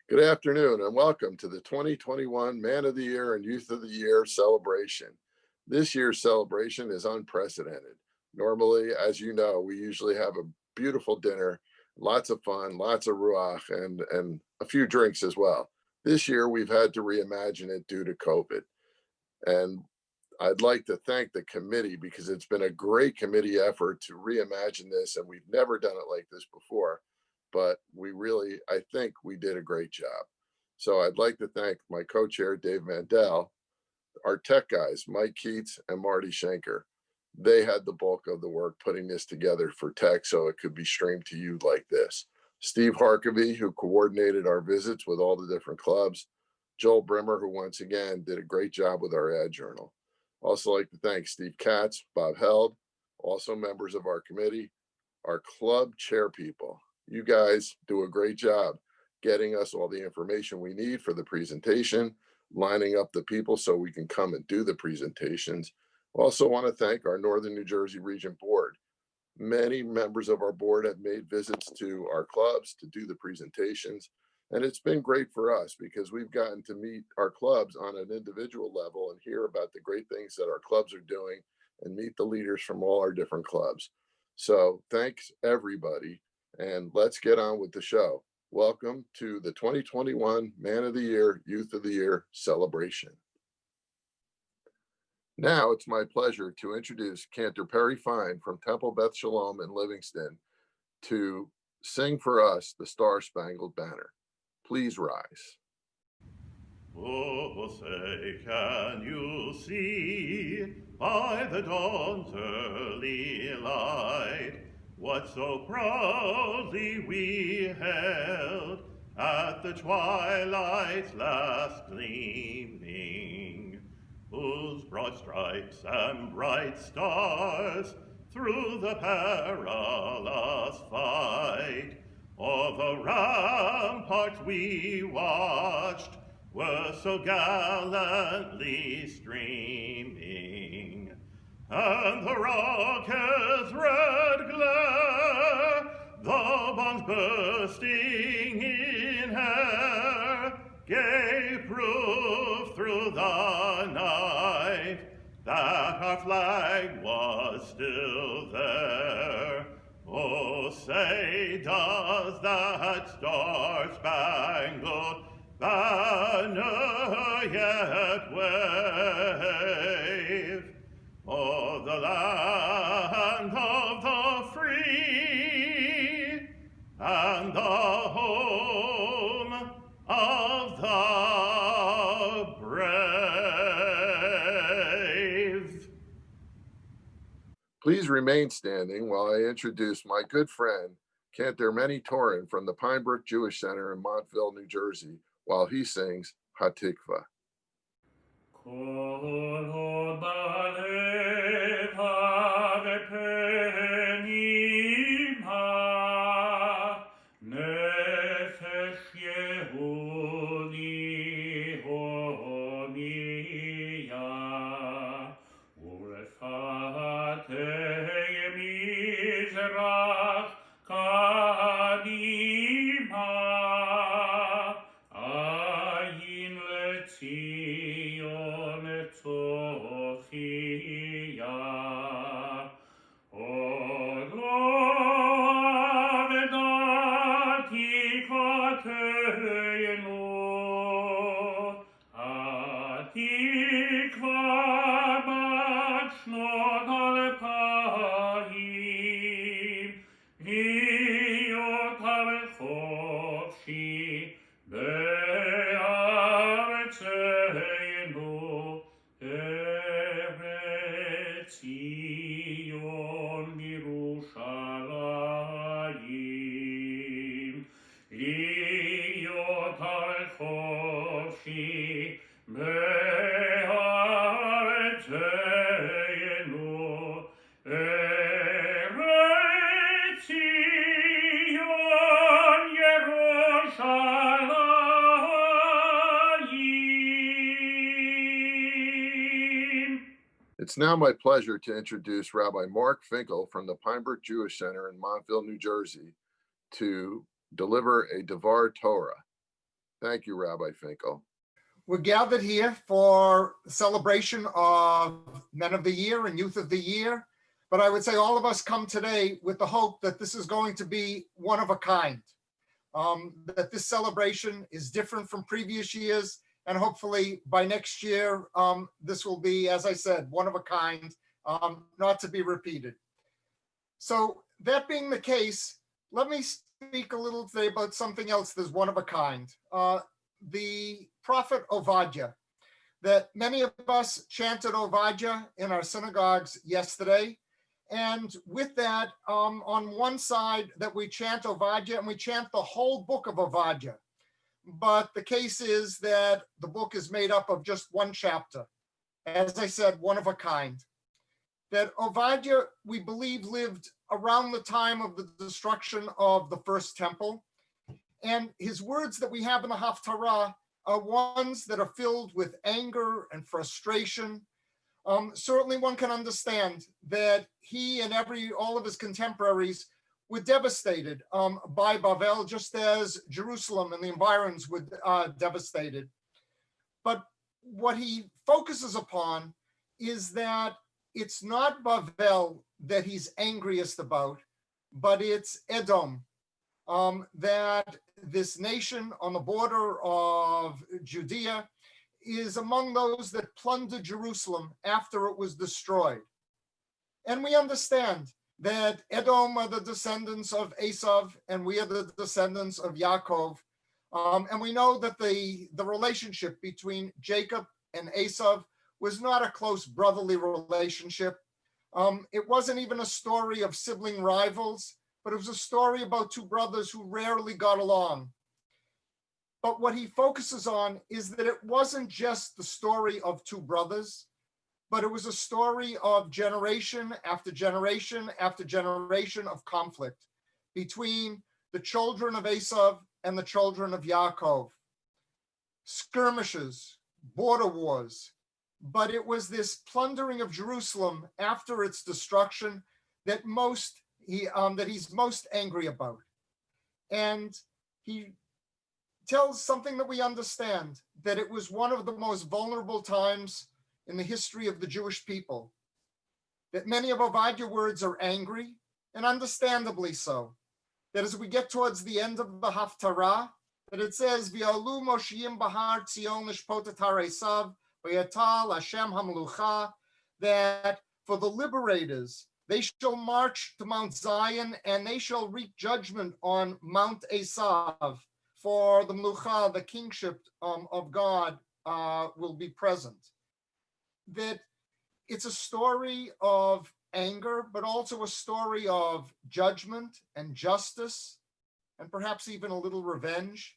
Good afternoon and welcome to the 2021 Man of the Year and Youth of the Year celebration. This year's celebration is unprecedented. Normally, as you know, we usually have a beautiful dinner, lots of fun, lots of ruach, and a few drinks as well. This year, we've had to reimagine it due to COVID. And I'd like to thank the committee because it's been a great committee effort to reimagine this, and we've never done it like this before. But I think we did a great job. So I'd like to thank my co-chair, Dave Mandel, our tech guys, Mike Keats and Marty Schenker. They had the bulk of the work putting this together for tech so it could be streamed to you like this. Steve Harkavy, who coordinated our visits with all the different clubs. Joel Brimmer, who once again did a great job with our ad journal. Also like to thank Steve Katz, Bob Held, also members of our committee, our club chair people. You guys do a great job getting us all the information we need for the presentation, lining up the people so we can come and do the presentations. Also want to thank our Northern New Jersey Region Board. Many members of our board have made visits to our clubs to do the presentations. And it's been great for us because we've gotten to meet our clubs on an individual level and hear about the great things that our clubs are doing and meet the leaders from all our different clubs. So thanks everybody, and let's get on with the show. Welcome to the 2021 Man of the Year, Youth of the Year celebration. Now it's my pleasure to introduce Cantor Perry Fine from Temple Beth Shalom in Livingston to sing for us the Star Spangled Banner. Please rise. Oh, say, can you see by the dawn's early light what so proudly we held at the twilight's last gleaming, whose broad stripes and bright stars through the perilous fight o'er the ramparts we watched were so gallantly streaming, and the rocket's red glare, the bombs bursting in air, gave proof through the night that our flag was still there. Oh, say, does that star-spangled banner yet wave o'er the land of the free and the home of the brave? Please remain standing while I introduce my good friend, Cantor Meni Torin from the Pinebrook Jewish Center in Montville, New Jersey, while he sings Hatikva. It's now my pleasure to introduce Rabbi Mark Finkel from the Pinebrook Jewish Center in Montville, New Jersey, to deliver a Devar Torah. Thank you, Rabbi Finkel. We're gathered here for the celebration of Men of the Year and Youth of the Year. But I would say all of us come today with the hope that this is going to be one of a kind, that this celebration is different from previous years. And hopefully by next year, this will be, as I said, one of a kind, not to be repeated. So that being the case, let me speak a little today about something else that's one of a kind. The prophet Ovadia, that many of us chanted Ovadia in our synagogues yesterday. And with that, on one side that we chant Ovadia and we chant the whole book of Ovadia. But the case is that the book is made up of just one chapter. As I said, one of a kind. That Ovadia, we believe, lived around the time of the destruction of the first temple. And his words that we have in the Haftarah are ones that are filled with anger and frustration. Certainly one can understand that he and all of his contemporaries were devastated by Bavel, just as Jerusalem and the environs were devastated. But what he focuses upon is that it's not Bavel that he's angriest about, but it's Edom, that this nation on the border of Judea is among those that plundered Jerusalem after it was destroyed. And we understand that Edom are the descendants of Esav, and we are the descendants of Yaakov. And we know that the relationship between Jacob and Esav was not a close brotherly relationship. It wasn't even a story of sibling rivals, but it was a story about two brothers who rarely got along. But what he focuses on is that it wasn't just the story of two brothers, but it was a story of generation after generation after generation of conflict between the children of Esav and the children of Yaakov. Skirmishes, border wars, but it was this plundering of Jerusalem after its destruction that he's most angry about. And he tells something that we understand, that it was one of the most vulnerable times in the history of the Jewish people, that many of Ovadia words are angry, and understandably so. That as we get towards the end of the Haftarah, that it says, V'alu Moshiyim Bahar Tzion Lishpotet Esav, V'yatal Hashem Hamlucha, that for the liberators, they shall march to Mount Zion and they shall wreak judgment on Mount Esav. For the Mlucha, the kingship of God will be present. That it's a story of anger, but also a story of judgment and justice, and perhaps even a little revenge.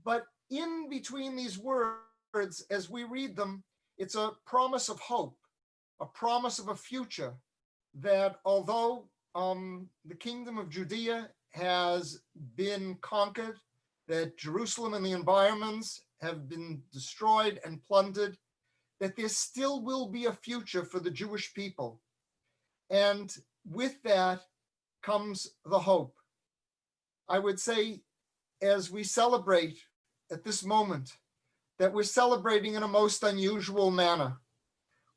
But in between these words, as we read them, it's a promise of hope, a promise of a future, that although the kingdom of Judea has been conquered, that Jerusalem and the environments have been destroyed and plundered, that there still will be a future for the Jewish people. And with that comes the hope. I would say, as we celebrate at this moment, that we're celebrating in a most unusual manner.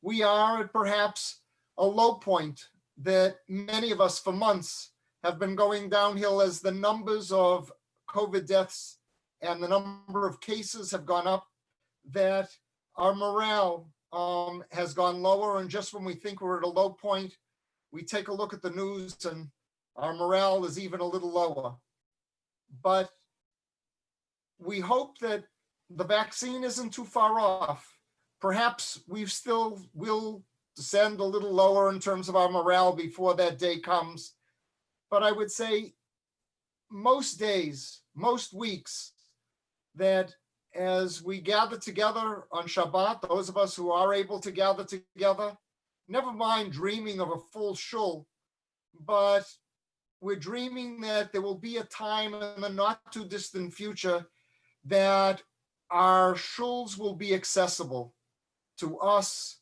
We are at perhaps a low point that many of us for months have been going downhill as the numbers of COVID deaths and the number of cases have gone up, that our morale has gone lower. And just when we think we're at a low point, we take a look at the news and our morale is even a little lower. But we hope that the vaccine isn't too far off. Perhaps we still will descend a little lower in terms of our morale before that day comes. But I would say most days, most weeks, that as we gather together on Shabbat, those of us who are able to gather together, never mind dreaming of a full shul, but we're dreaming that there will be a time in the not too distant future that our shuls will be accessible to us,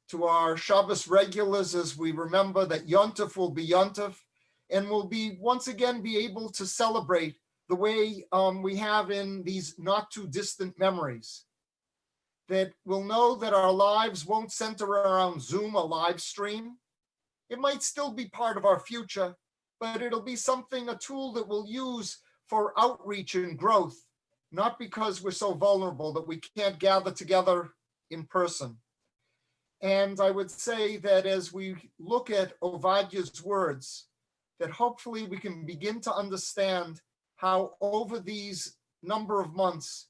to our Shabbos regulars, as we remember that Yontif will be Yontif, and we'll be once again be able to celebrate the way we have in these not too distant memories, that we'll know that our lives won't center around Zoom or live stream. It might still be part of our future, but it'll be something, a tool that we'll use for outreach and growth, not because we're so vulnerable that we can't gather together in person. And I would say that as we look at Ovadia's words, that hopefully we can begin to understand how over these number of months,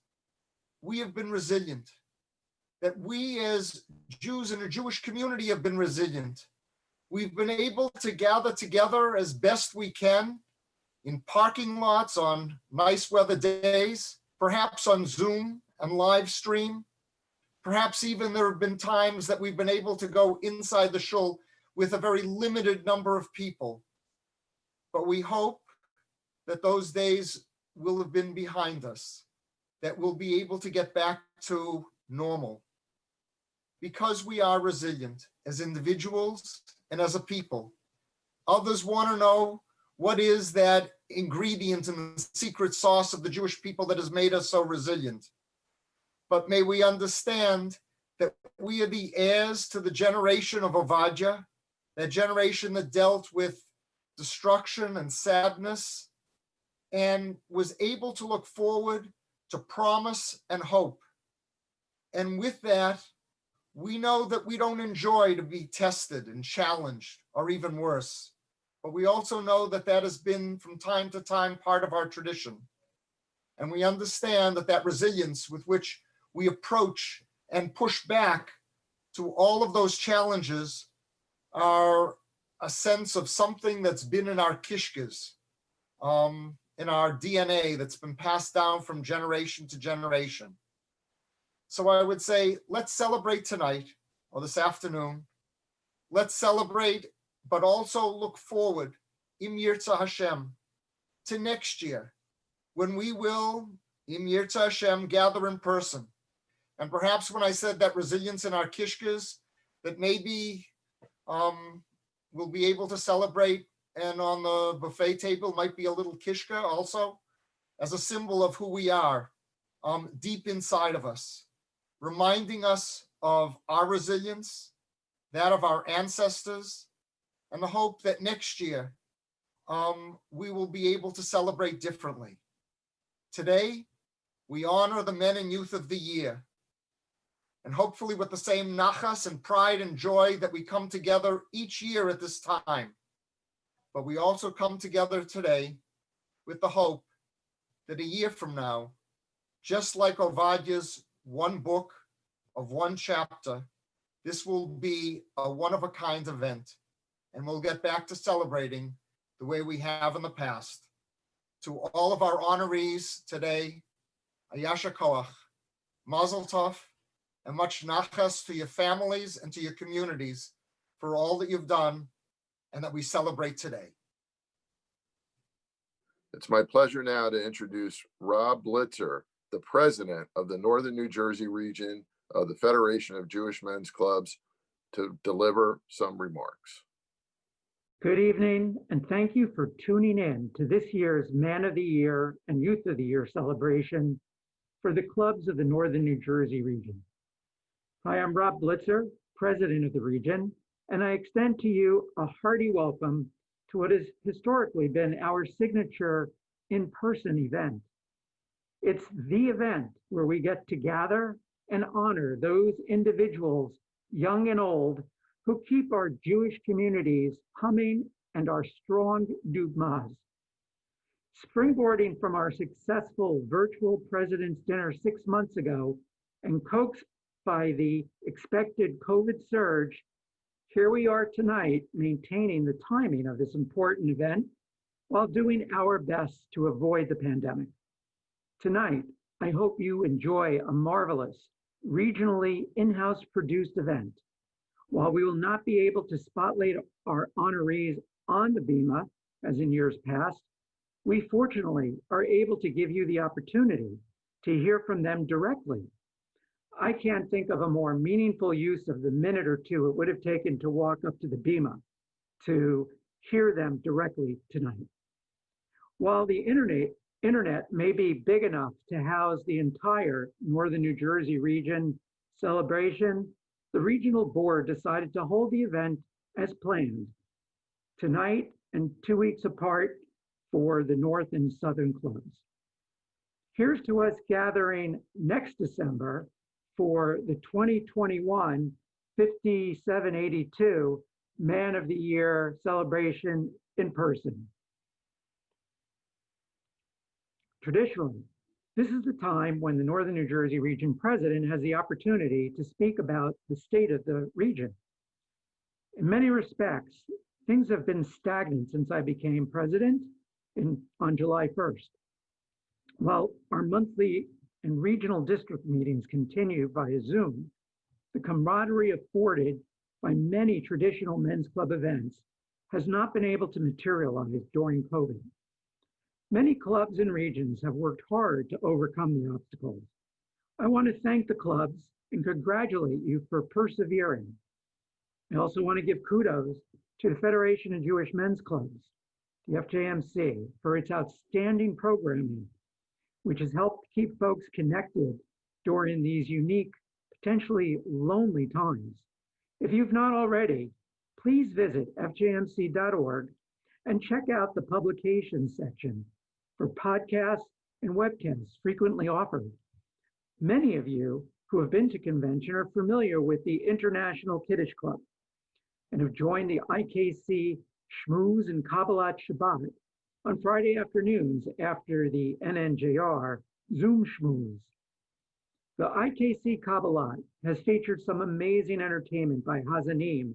we have been resilient, that we as Jews in a Jewish community have been resilient. We've been able to gather together as best we can in parking lots on nice weather days, perhaps on Zoom and live stream. Perhaps even there have been times that we've been able to go inside the shul with a very limited number of people. But we hope that those days will have been behind us, that we'll be able to get back to normal. Because we are resilient as individuals and as a people. Others want to know what is that ingredient in the secret sauce of the Jewish people that has made us so resilient. But may we understand that we are the heirs to the generation of Ovadia, that generation that dealt with destruction and sadness and was able to look forward to promise and hope. And with that, we know that we don't enjoy to be tested and challenged or even worse, but we also know that that has been from time to time part of our tradition. And we understand that that resilience with which we approach and push back to all of those challenges are a sense of something that's been in our kishkas, in our DNA that's been passed down from generation to generation. So I would say, let's celebrate tonight or this afternoon. Let's celebrate, but also look forward, Im Yirtzeh Hashem, to next year, when we will, Im Yirtzeh Hashem, gather in person. And perhaps when I said that resilience in our kishkas, that maybe we'll be able to celebrate, and on the buffet table might be a little kishka also, as a symbol of who we are deep inside of us, reminding us of our resilience, that of our ancestors, and the hope that next year we will be able to celebrate differently. Today, we honor the men and youth of the year, and hopefully with the same nachas and pride and joy that we come together each year at this time. But we also come together today with the hope that a year from now, just like Ovadia's one book of one chapter, this will be a one-of-a-kind event, and we'll get back to celebrating the way we have in the past. To all of our honorees today, Ayasha Koach, Mazel Tov, and much nachas to your families and to your communities for all that you've done and that we celebrate today. It's my pleasure now to introduce Rob Blitzer, the president of the Northern New Jersey region of the Federation of Jewish Men's Clubs, to deliver some remarks. Good evening, and thank you for tuning in to this year's Man of the Year and Youth of the Year celebration for the clubs of the Northern New Jersey region. Hi, I'm Rob Blitzer, president of the region, and I extend to you a hearty welcome to what has historically been our signature in-person event. It's the event where we get to gather and honor those individuals, young and old, who keep our Jewish communities humming and our strong dugmas. Springboarding from our successful virtual President's Dinner 6 months ago and coaxed by the expected COVID surge, here we are tonight maintaining the timing of this important event while doing our best to avoid the pandemic. Tonight, I hope you enjoy a marvelous, regionally in-house produced event. While we will not be able to spotlight our honorees on the bima, as in years past, we fortunately are able to give you the opportunity to hear from them directly. I can't think of a more meaningful use of the minute or two it would have taken to walk up to the bima to hear them directly tonight. While the internet internet may be big enough to house the entire Northern New Jersey region celebration, the regional board decided to hold the event as planned, tonight and 2 weeks apart for the North and Southern clubs. Here's to us gathering next December for the 2021 5782 Man of the Year celebration in person. Traditionally, this is the time when the Northern New Jersey Region President has the opportunity to speak about the state of the region. In many respects, things have been stagnant since I became president on July 1st. While our monthly and regional district meetings continue via Zoom, the camaraderie afforded by many traditional men's club events has not been able to materialize during COVID. Many clubs and regions have worked hard to overcome the obstacles. I want to thank the clubs and congratulate you for persevering. I also want to give kudos to the Federation of Jewish Men's Clubs, the FJMC, for its outstanding programming, which has helped keep folks connected during these unique, potentially lonely times. If you've not already, please visit fjmc.org and check out the publications section for podcasts and webcasts frequently offered. Many of you who have been to convention are familiar with the International Kiddush Club and have joined the IKC Shmooze and Kabbalat Shabbat on Friday afternoons after the NNJR Zoom Shmooze. The IKC Kabbalat has featured some amazing entertainment by Hazanim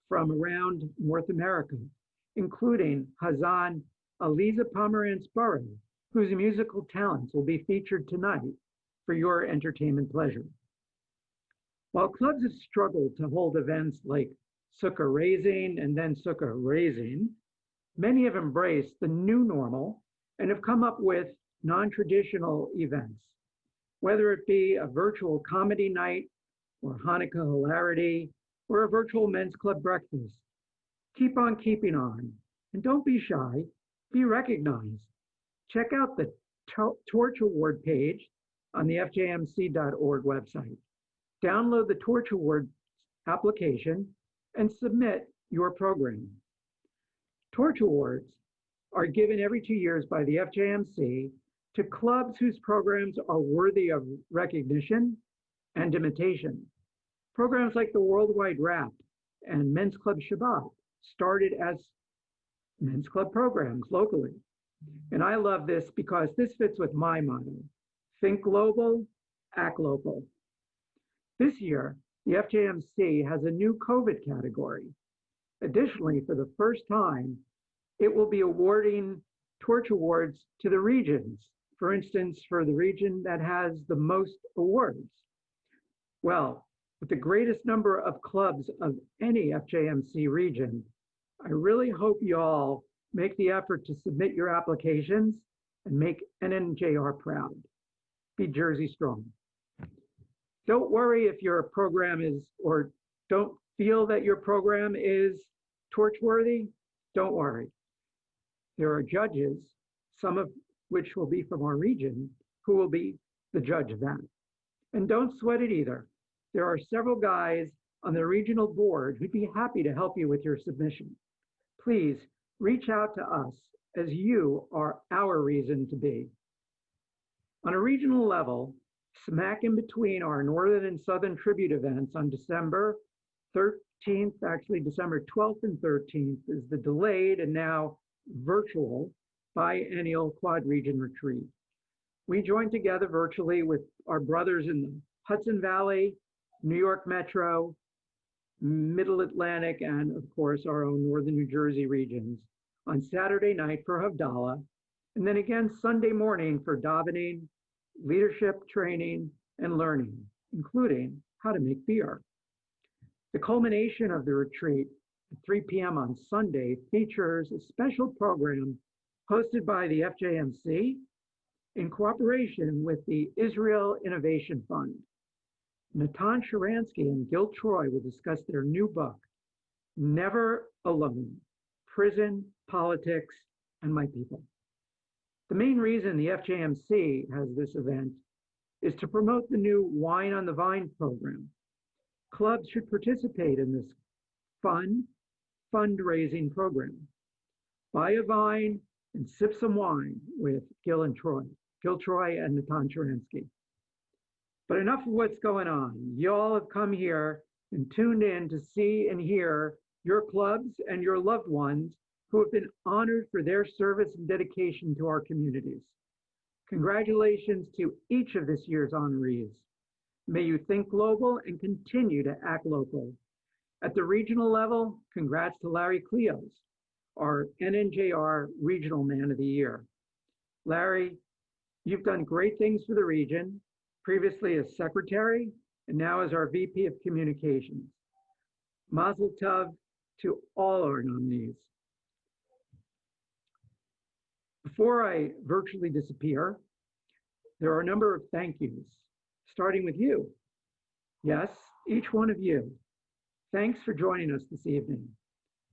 from around North America, including Hazan Aliza Pomerantz-Burrow, whose musical talents will be featured tonight for your entertainment pleasure. While clubs have struggled to hold events like Sukkah Raising and then Sukkah Raising, many have embraced the new normal and have come up with non-traditional events, whether it be a virtual comedy night or Hanukkah hilarity or a virtual men's club breakfast. Keep on keeping on, and don't be shy, be recognized. Check out the Torch Award page on the fjmc.org website. Download the Torch Award application and submit your program. Torch Awards are given every 2 years by the FJMC to clubs whose programs are worthy of recognition and imitation. Programs like the Worldwide Rap and Men's Club Shabbat started as men's club programs locally. And I love this because this fits with my motto: think global, act local. This year, the FJMC has a new COVID category. Additionally, for the first time, it will be awarding Torch Awards to the regions. For instance, for the region that has the most awards. Well, with the greatest number of clubs of any FJMC region, I really hope you all make the effort to submit your applications and make NNJR proud. Be Jersey strong. Don't worry if your program is, or don't feel that your program is torch-worthy. Don't worry. There are judges, some of which will be from our region, who will be the judge of that. And don't sweat it either. There are several guys on the regional board who'd be happy to help you with your submission. Please reach out to us, as you are our reason to be. On a regional level, smack in between our Northern and Southern tribute events on December 13th, actually December 12th and 13th, is the delayed and now virtual biennial Quad Region Retreat. We joined together virtually with our brothers in the Hudson Valley, New York Metro, Middle Atlantic, and of course our own Northern New Jersey regions on Saturday night for Havdalah, and then again Sunday morning for davening, leadership training, and learning, including how to make beer. The culmination of the retreat at 3 p.m. on Sunday features a special program hosted by the FJMC in cooperation with the Israel Innovation Fund. Natan Sharansky and Gil Troy will discuss their new book, Never Alone: Prison, Politics, and My People. The main reason the FJMC has this event is to promote the new Wine on the Vine program. Clubs should participate in this fun fundraising program. Buy a vine and sip some wine with Gil Troy and Natan Sharansky. But enough of what's going on. Y'all have come here and tuned in to see and hear your clubs and your loved ones who have been honored for their service and dedication to our communities. Congratulations to each of this year's honorees. May you think global and continue to act local. At the regional level, congrats to Larry Cleos, our NNJR Regional Man of the Year. Larry, you've done great things for the region, previously as secretary and now as our VP of Communications. Mazel tov to all our nominees. Before I virtually disappear, there are a number of thank yous, starting with you. Yes, each one of you. Thanks for joining us this evening.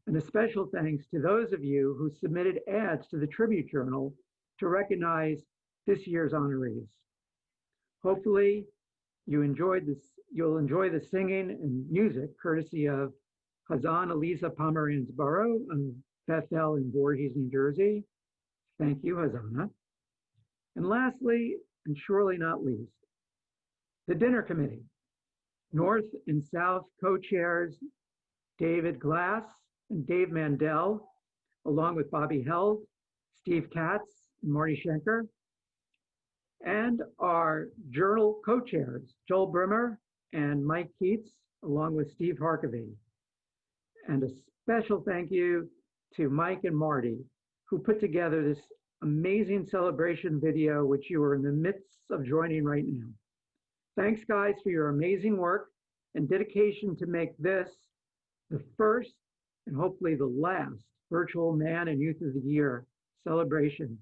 And a special thanks to those of you who submitted ads to the Tribute Journal to recognize this year's honorees. Hopefully, you'll enjoy the singing and music courtesy of Hazan Elisa Pomeranz Burrow of Bethel in Voorhees, New Jersey. Thank you, Hazana. And lastly, and surely not least, the dinner committee. North and South co-chairs David Glass and Dave Mandel, along with Bobby Held, Steve Katz, and Marty Schenker, and our journal co-chairs, Joel Brimmer and Mike Keats, along with Steve Harkavy. And a special thank you to Mike and Marty, who put together this amazing celebration video, which you are in the midst of joining right now. Thanks, guys, for your amazing work and dedication to make this the first and hopefully the last virtual Man and Youth of the Year celebration,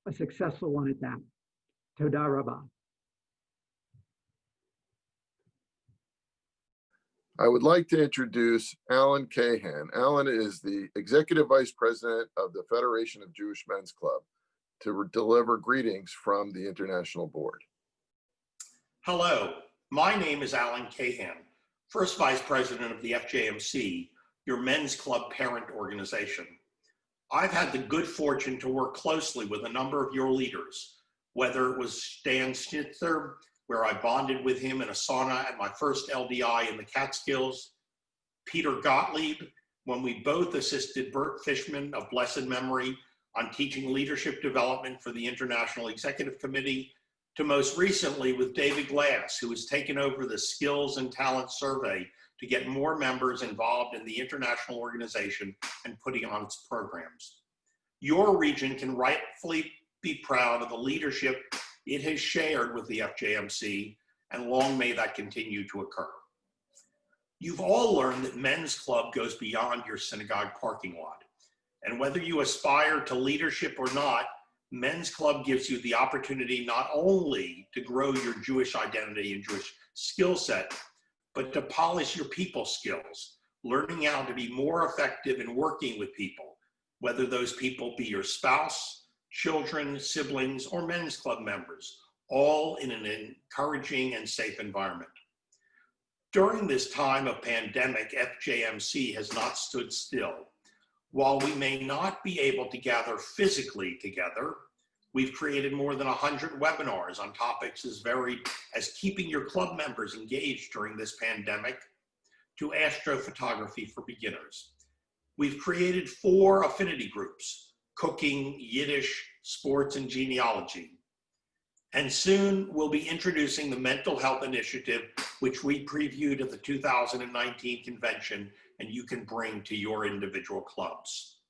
a successful one at that. Toda Rabah. I would like to introduce Alan Cahan. Alan is the Executive Vice President of the Federation of Jewish Men's Club to deliver greetings from the International Board. Hello, my name is Alan Cahan, First Vice President of the FJMC, your men's club parent organization. I've had the good fortune to work closely with a number of your leaders, whether it was Stan Schnitzer, where I bonded with him in a sauna at my first LDI in the Catskills, Peter Gottlieb, when we both assisted Bert Fishman of blessed memory on teaching leadership development for the International Executive Committee, to most recently with David Glass, who has taken over the Skills and Talent Survey to get more members involved in the international organization and putting on its programs. Your region can rightfully be proud of the leadership it has shared with the FJMC, and long may that continue to occur. You've all learned that men's club goes beyond your synagogue parking lot. And whether you aspire to leadership or not, men's club gives you the opportunity not only to grow your Jewish identity and Jewish skill set, but to polish your people skills, learning how to be more effective in working with people, whether those people be your spouse, children, siblings, or men's club members, all in an encouraging and safe environment. During this time of pandemic, FJMC has not stood still. While we may not be able to gather physically together, we've created more than 100 webinars on topics as varied as keeping your club members engaged during this pandemic to astrophotography for beginners. We've created 4 affinity groups: cooking, Yiddish, sports, and genealogy. And soon we'll be introducing the mental health initiative, which we previewed at the 2019 convention, and you can bring to your individual clubs.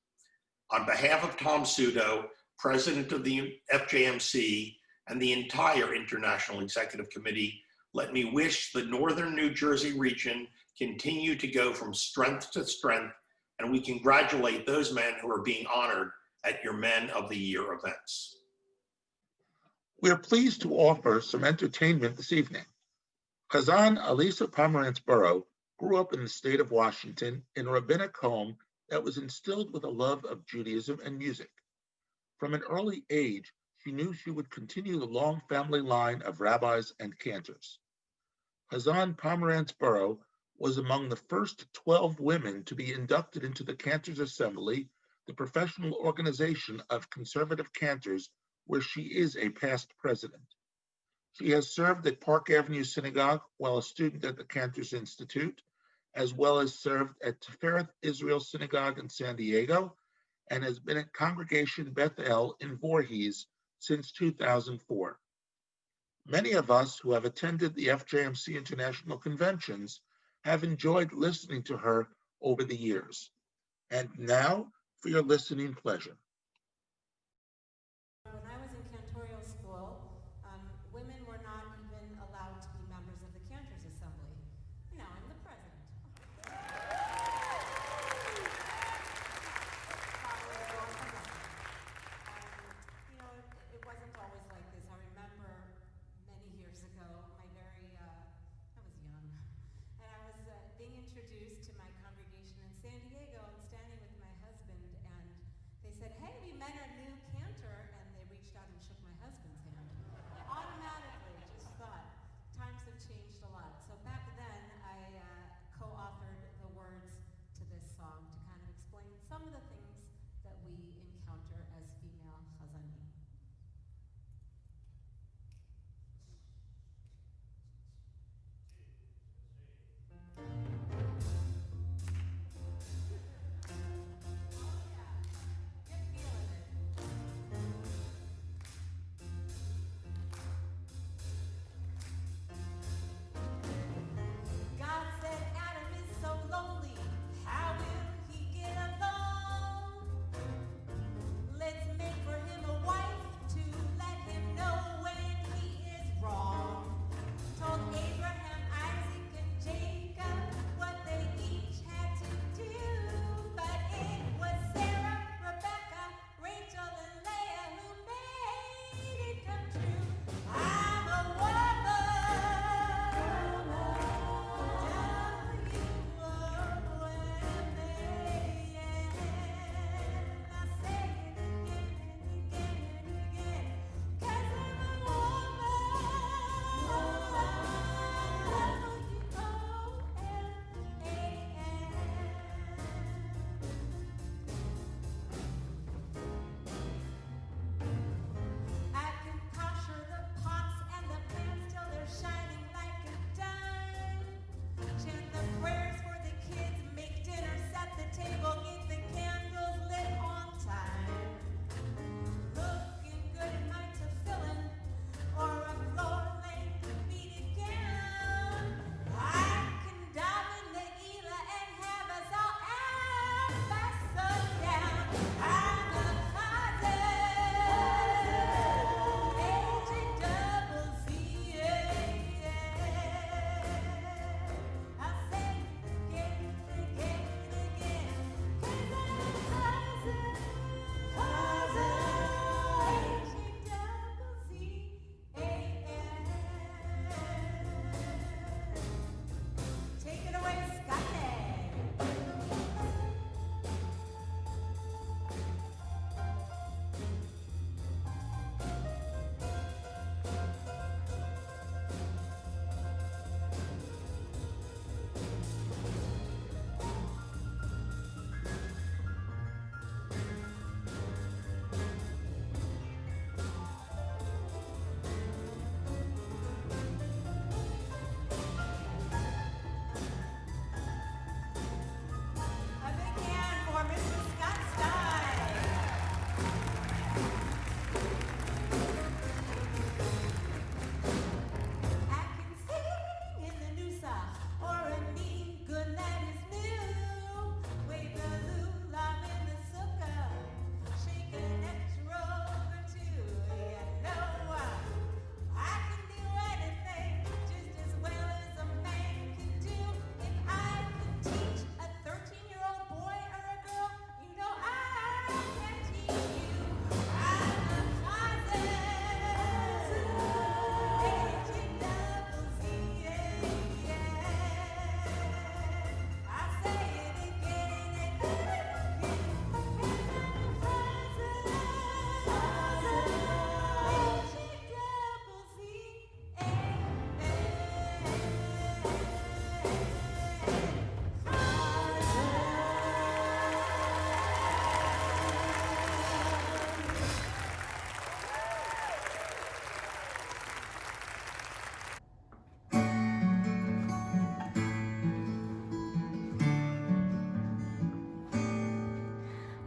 On behalf of Tom Sudo, President of the FJMC, and the entire International Executive Committee, let me wish the Northern New Jersey region continue to go from strength to strength, and we congratulate those men who are being honored at your Men of the Year events. We are pleased to offer some entertainment this evening. Chazan Elisa Pomeranz Burrow grew up in the state of Washington in a rabbinic home that was instilled with a love of Judaism and music. From an early age, she knew she would continue the long family line of rabbis and cantors. Hazan Pomerantz Burrow was among the first 12 women to be inducted into the Cantors Assembly, the professional organization of conservative cantors, where she is a past president. She has served at Park Avenue Synagogue while a student at the Cantors Institute, as well as served at Tifereth Israel Synagogue in San Diego, and has been at Congregation Beth El in Voorhees since 2004. Many of us who have attended the FJMC International Conventions have enjoyed listening to her over the years. And now for your listening pleasure. When I was in cantorial school, women were not even allowed to be members of the Cantors Assembly. Now I'm the president. It wasn't always like this. I remember many years ago, I was young, and I was being introduced to my congregation in San Diego and standing with my husband, and they said, "Hey,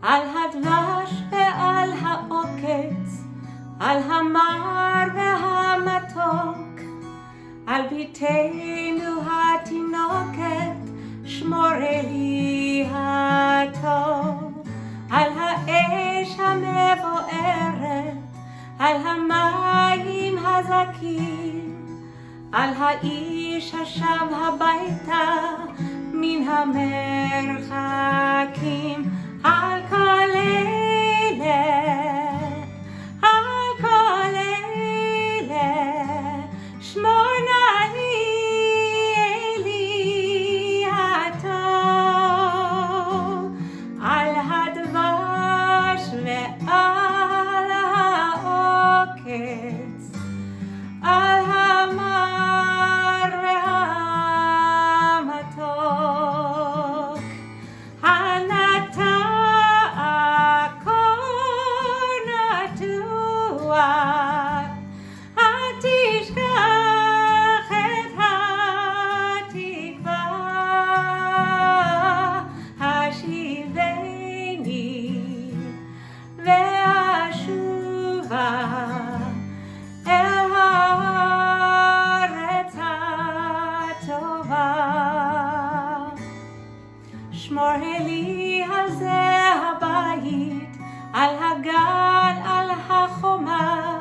על הדבש ועל העוקץ, על המר והמתוק, על ביתנו התינוקת, שמורי לי הטוב, על האש המבוערת, על המים הזכים, על האיש השב הביתה מן המרחקים, על כל אלה, על כל אלה, שמור נא לי אלי הטוב, על הדבש ועל העוקץ, על המר והמתוק, הנטע הכל נטוע, אל תשכח את התקווה, השיבני ואשובה אל הארץ הטובה. שמור לי על זה הבית, על הגן, על החומה,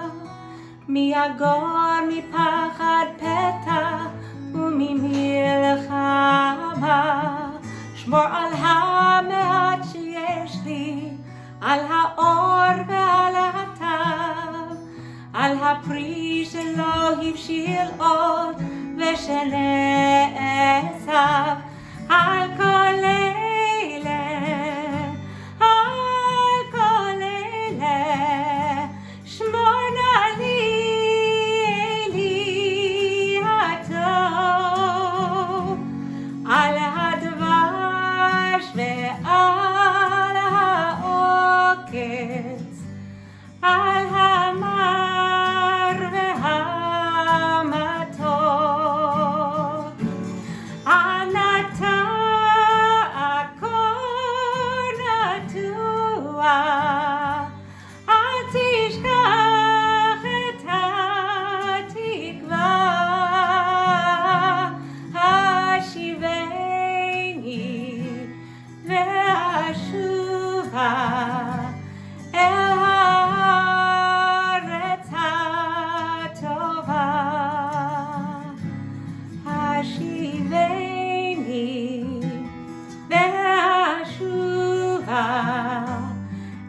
מיגור, מפחד פתע וממלחמה. שמור על המעט שיש לי, על האור ועל הטב, על הפרי שלא הבשיל עוד ושנעשב, על כל אלה, על כל אלה, שמור נא לי אלי הטוב, על הדבש ועל העוקץ, על המר והמתוק, הנטע הכל נטוע, אל תשכח את התקווה, השיבני ואשובה אל הארץ הטובה, השיבני ואשובה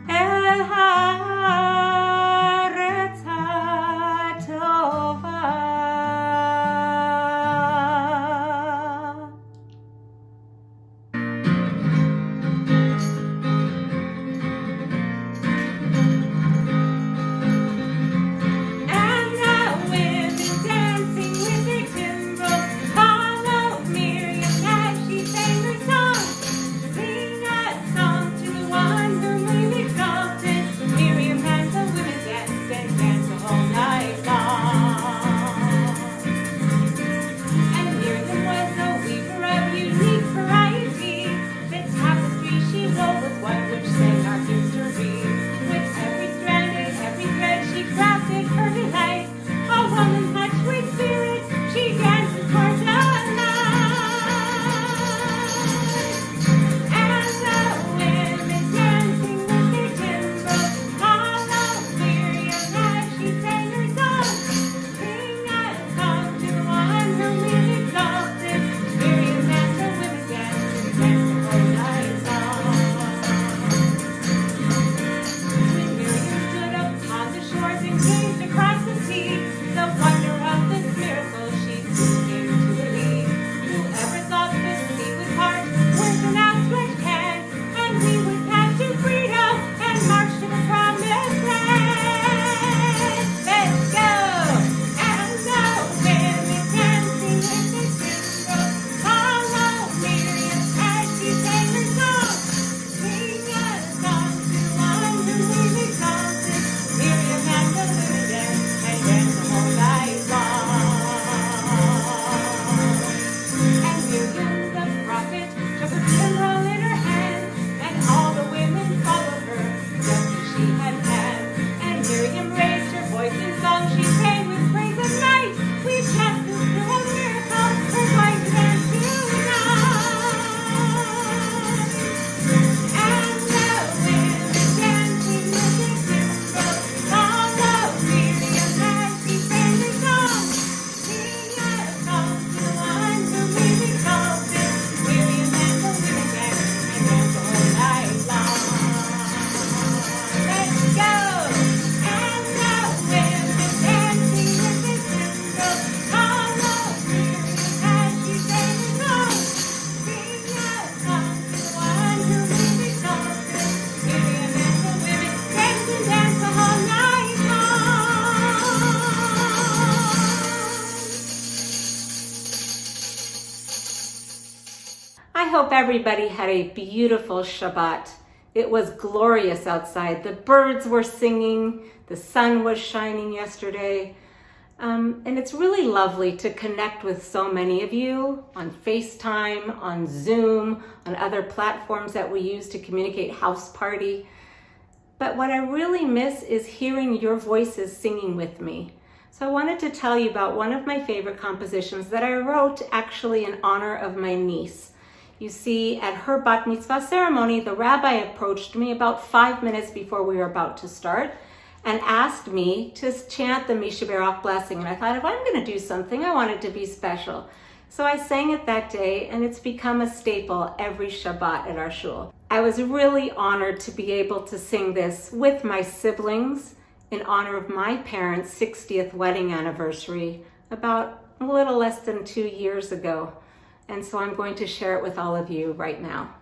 אל הארץ הטובה. And the women dancing with their timbrels follow me I hope everybody had a beautiful Shabbat. It was glorious outside. The birds were singing, the sun was shining yesterday. And it's really lovely to connect with so many of you on FaceTime, on Zoom, on other platforms that we use to communicate house party. But what I really miss is hearing your voices singing with me. So I wanted to tell you about one of my favorite compositions that I wrote actually in honor of my niece. You see, at her bat mitzvah ceremony, the rabbi approached me about 5 minutes before we were about to start and asked me to chant the Mishaberach blessing. And I thought, if I'm going to do something, I want it to be special. So I sang it that day, and it's become a staple every Shabbat at our shul. I was really honored to be able to sing this with my siblings in honor of my parents' 60th wedding anniversary about a little less than 2 years ago. And so I'm going to share it with all of you right now.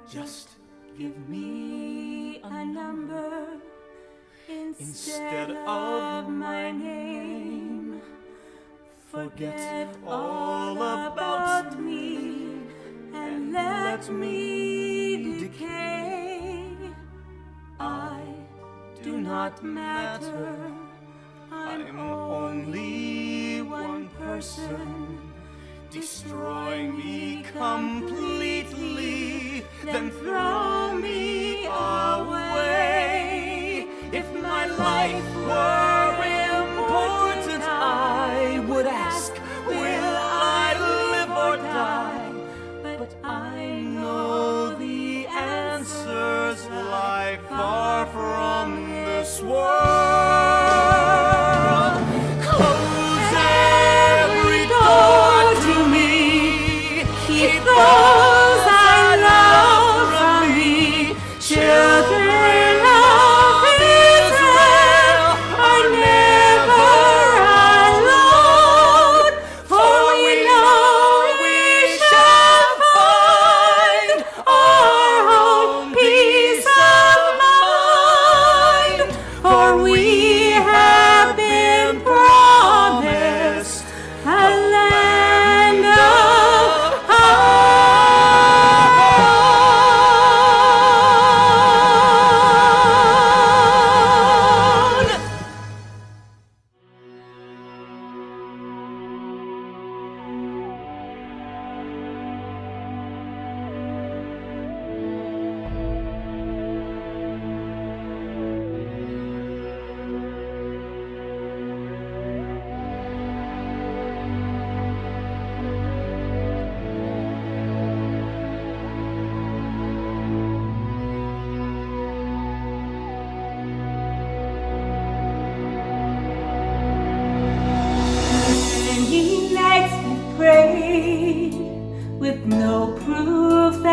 Just give me a number instead of my name. Forget all about me and let me decay. I do not matter. I'm only one person. Destroy me completely, then throw me away. If my life were important, I would ask, will I live or die? But I know the answers lie far from this world. Close every door.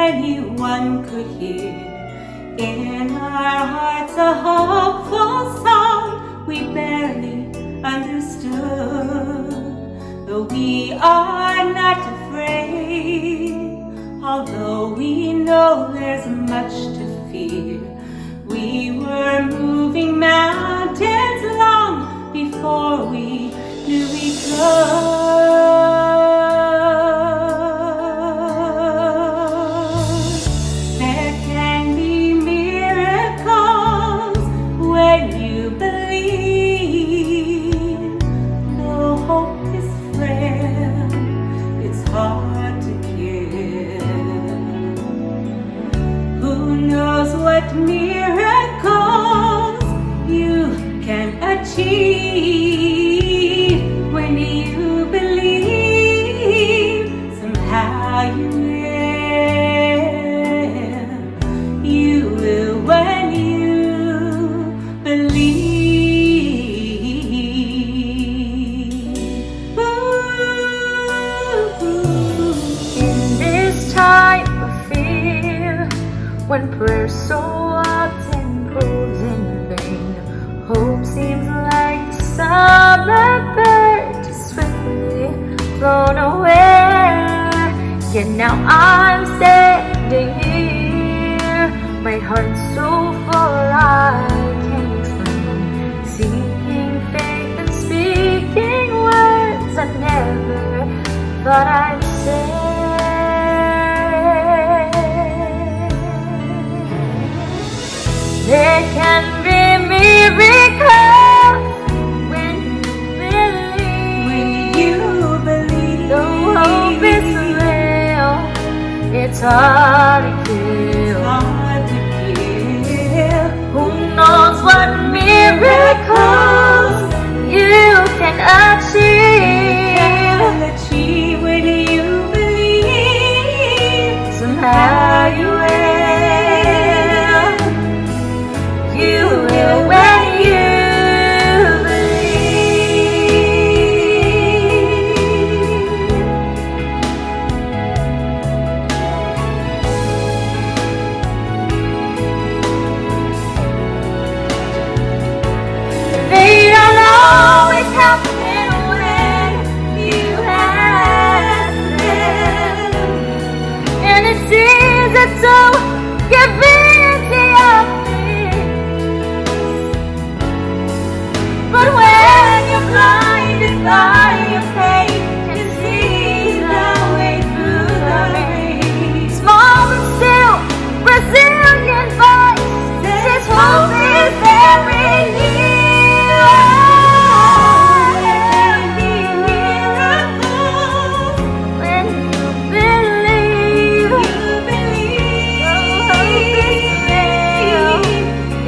anyone could hear. In our hearts a hopeful song we barely understood. Though we are not afraid, although we know there's much to fear, we were moving mountains long before we knew we could. There can be miracles when you believe. Though hope is frail, it's hard to kill. Who knows what miracles you can achieve when you believe. Somehow you will when you believe. Ooh. In this time of fear, when prayer so often proves in vain, hope seems like the summer bird just swiftly flown away. Yet now I'm standing here, my heart so full I can't explain, seeking faith and speaking words I never thought I'd say. There can be miracles when you believe. Though hope is real, it's hard to kill. Who knows what miracles you can achieve When you believe, somehow you will. You will when you believe. They don't always happen when you ask them, and it seems that so give in to your fears. But when you're blinded by your faith and see the way through the rain, small but still resilient voice says hope is very near. When you believe, though hope is real,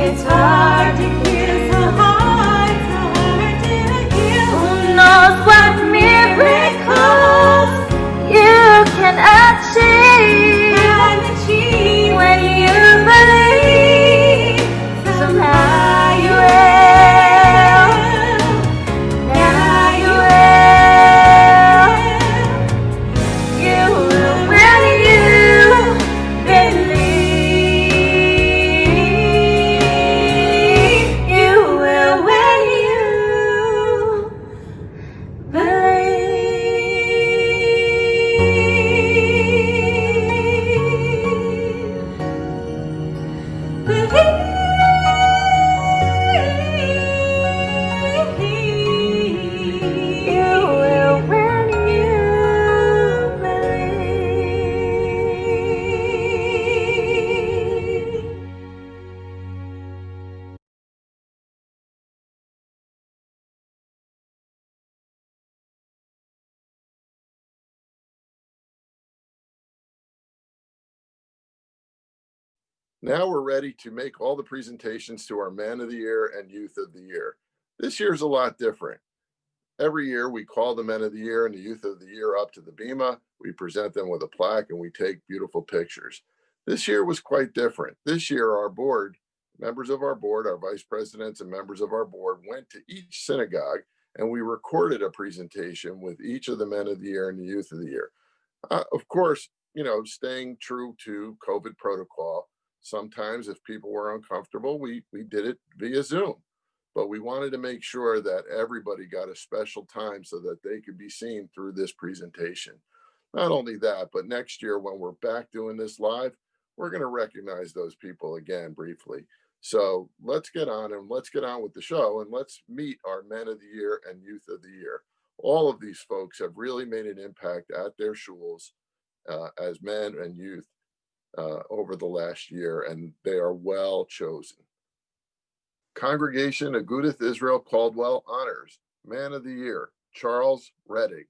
it's hard to kill, so hard to kill. Who knows what miracles you can achieve when you believe. Somehow you will. Now you will. You will when you believe. You will when you You will when you believe. Now we're ready to make all the presentations to our Man of the Year and Youth of the Year. This year's a lot different. Every year we call the Men of the Year and the Youth of the Year up to the bema. We present them with a plaque and we take beautiful pictures. This year was quite different. This year our board, members of our board, our vice presidents and members of our board went to each synagogue and we recorded a presentation with each of the Men of the Year and the Youth of the Year. Of course, staying true to COVID protocol. Sometimes if people were uncomfortable, we did it via Zoom, but we wanted to make sure that everybody got a special time so that they could be seen through this presentation. Not only that, but next year when we're back doing this live, we're going to recognize those people again briefly. So let's get on with the show, and let's meet our Men of the Year and Youth of the Year. All of these folks have really made an impact at their schools as men and youth over the last year, and they are well chosen. Congregation Agudath Israel Caldwell honors Man of the Year, Charles Reddick.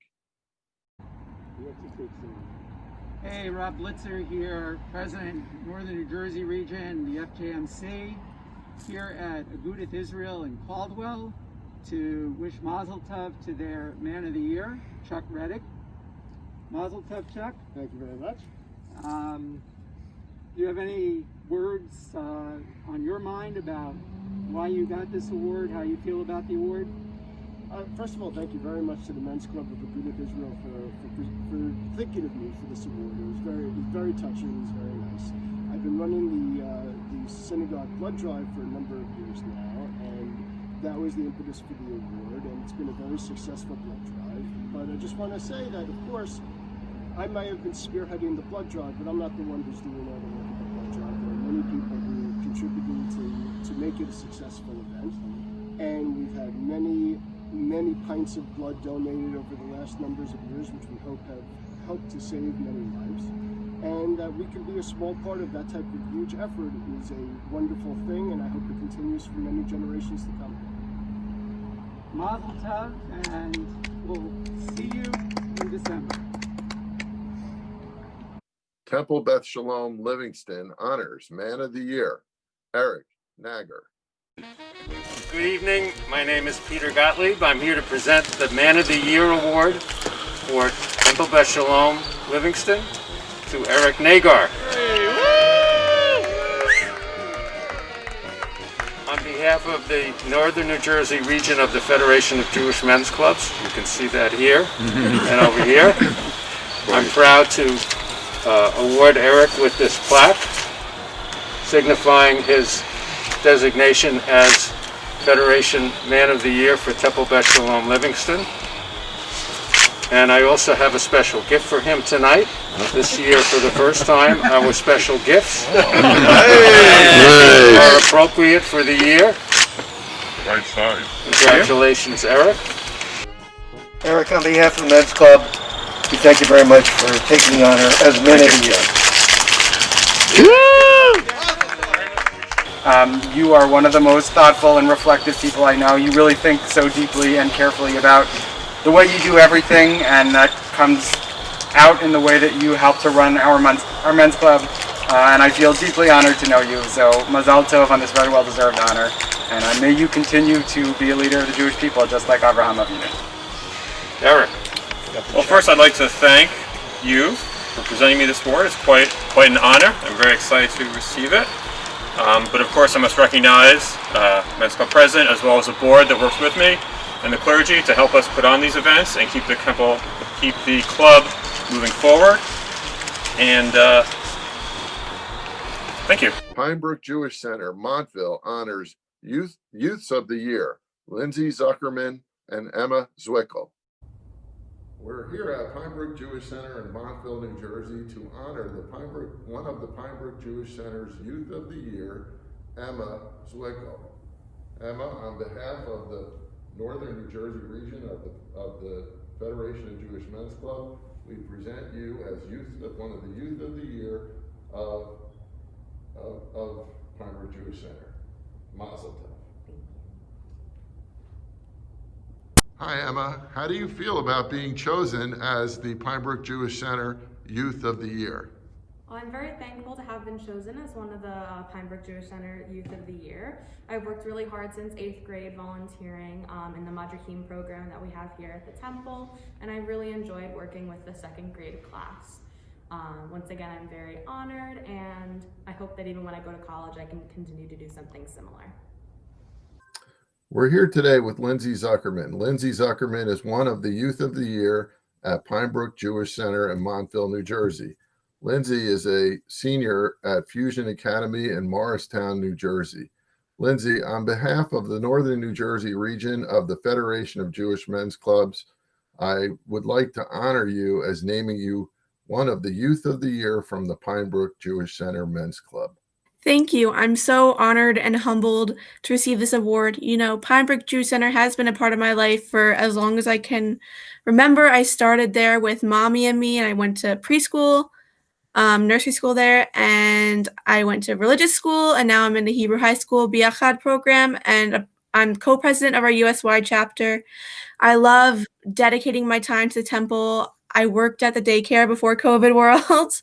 Hey, Rob Blitzer here, President, Northern New Jersey Region, the FJMC, here at Agudath Israel in Caldwell to wish Mazel Tov to their Man of the Year, Chuck Reddick. Mazel Tov, Chuck. Thank you very much. Do you have any words on your mind about why you got this award, how you feel about the award? First of all, thank you very much to the Men's Club of Agudath Israel for thinking of me for this award. It was very touching. It was very nice. I've been running the synagogue blood drive for a number of years now, and that was the impetus for the award. And it's been a very successful blood drive. But I just want to say that, of course, I might have been spearheading the blood drive, but I'm not the one who's doing all the work of the blood drive. There are many people who are contributing to make it a successful event, and we've had many pints of blood donated over the last numbers of years, which we hope have helped to save many lives. And that we can be a small part of that type of huge effort is a wonderful thing, and I hope it continues for many generations to come. Mazel Tov, and we'll see you in December. Temple Beth Shalom Livingston honors Man of the Year, Eric Nagar. Good evening. My name is Peter Gottlieb. I'm here to present the Man of the Year Award for Temple Beth Shalom Livingston to Eric Nagar. On behalf of the Northern New Jersey region of the Federation of Jewish Men's Clubs, you can see that here and over here, I'm proud to award Eric with this plaque signifying his designation as Federation Man of the Year for Temple Beth Shalom Livingston. And I also have a special gift for him tonight. This year, for the first time, our special gifts are appropriate for the year. Right side. Congratulations, Eric. Eric, on behalf of the Men's Club, we thank you very much for taking the honor as Man of the Year. You are one of the most thoughtful and reflective people I know. You really think so deeply and carefully about the way you do everything, and that comes out in the way that you help to run our men's club. And I feel deeply honored to know you. So Mazal Tov on this very well-deserved honor, and may you continue to be a leader of the Jewish people, just like Avraham Avinu. Eric. Well, first I'd like to thank you for presenting me this award. It's quite an honor. I'm very excited to receive it. But of course I must recognize Men's Club President as well as the board that works with me and the clergy to help us put on these events and keep the club moving forward. And thank you. Pinebrook Jewish Center, Montville honors Youths of the Year, Lindsay Zuckerman and Emma Zwickel. We're here at Pinebrook Jewish Center in Montville, New Jersey to honor one of the Pinebrook Jewish Center's Youth of the Year, Emma Zwickel. Emma, on behalf of the Northern New Jersey region of the Federation of Jewish Men's Club, we present you as one of the Youth of the Year of Pinebrook Jewish Center. Mazel Tov. Hi, Emma. How do you feel about being chosen as the Pinebrook Jewish Center Youth of the Year? Well, I'm very thankful to have been chosen as one of the Pinebrook Jewish Center Youth of the Year. I've worked really hard since 8th grade volunteering in the Madrakim program that we have here at the temple, and I really enjoyed working with the 2nd grade class. Once again, I'm very honored, and I hope that even when I go to college, I can continue to do something similar. We're here today with Lindsay Zuckerman. Lindsay Zuckerman is one of the Youth of the Year at Pinebrook Jewish Center in Montville, New Jersey. Lindsay is a senior at Fusion Academy in Morristown, New Jersey. Lindsay, on behalf of the Northern New Jersey region of the Federation of Jewish Men's Clubs, I would like to honor you as naming you one of the Youth of the Year from the Pine Brook Jewish Center Men's Club. Thank you. I'm so honored and humbled to receive this award. You know, Pine Brook Jewish Center has been a part of my life for as long as I can remember. I started there with mommy and me, and I went to preschool, nursery school there, and I went to religious school, and now I'm in the Hebrew High School Biachad program, and I'm co-president of our US-wide chapter. I love dedicating my time to the temple. I worked at the daycare before COVID world,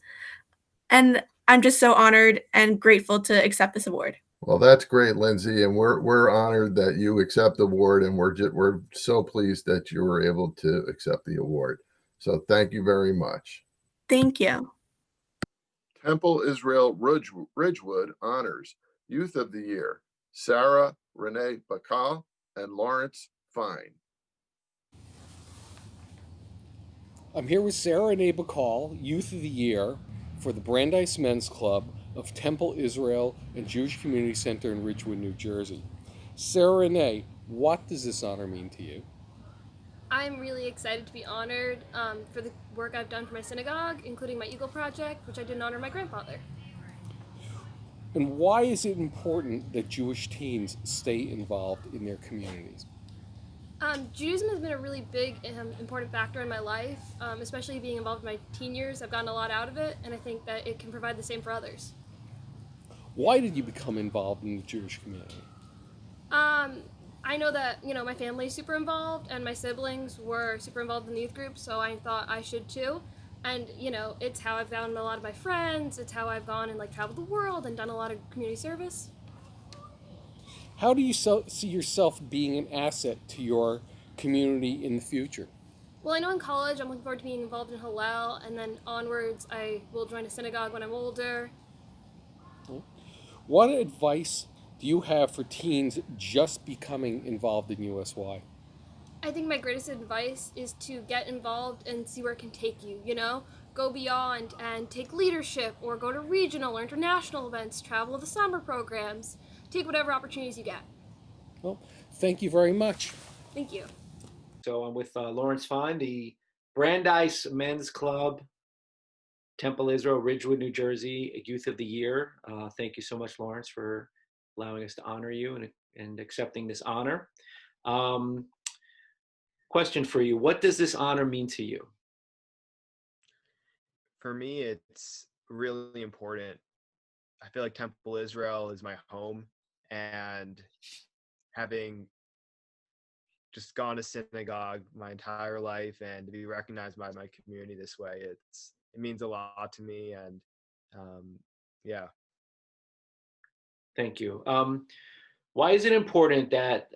and I'm just so honored and grateful to accept this award. Well, that's great, Lindsay, and we're honored that you accept the award, and we're so pleased that you were able to accept the award. So thank you very much. Thank you. Temple Israel Ridgewood honors Youth of the Year, Sarah Renee Bakal and Lawrence Fine. I'm here with Sarah Renee Bakal, Youth of the Year for the Brandeis Men's Club of Temple Israel and Jewish Community Center in Ridgewood, New Jersey. Sarah Renee, what does this honor mean to you? I'm really excited to be honored for the work I've done for my synagogue, including my Eagle Project, which I did in honor of my grandfather. And why is it important that Jewish teens stay involved in their communities? Judaism has been a really big and important factor in my life, especially being involved in my teen years. I've gotten a lot out of it, and I think that it can provide the same for others. Why did you become involved in the Jewish community? I know that, my family's super involved, and my siblings were super involved in the youth group, so I thought I should too. And, it's how I've found a lot of my friends. It's how I've gone and, traveled the world and done a lot of community service. How do you see yourself being an asset to your community in the future? Well, I know in college I'm looking forward to being involved in Hillel, and then onwards I will join a synagogue when I'm older. What advice do you have for teens just becoming involved in USY? I think my greatest advice is to get involved and see where it can take you, Go beyond and take leadership, or go to regional or international events, travel to summer programs. Take whatever opportunities you get. Well, thank you very much. Thank you. So I'm with Lawrence Fine, the Brandeis Men's Club, Temple Israel, Ridgewood, New Jersey, Youth of the Year. Thank you so much, Lawrence, for allowing us to honor you and accepting this honor. Question for you, what does this honor mean to you? For me, it's really important. I feel like Temple Israel is my home, and having just gone to synagogue my entire life and to be recognized by my community this way, it means a lot to me, and yeah. Thank you. Why is it important that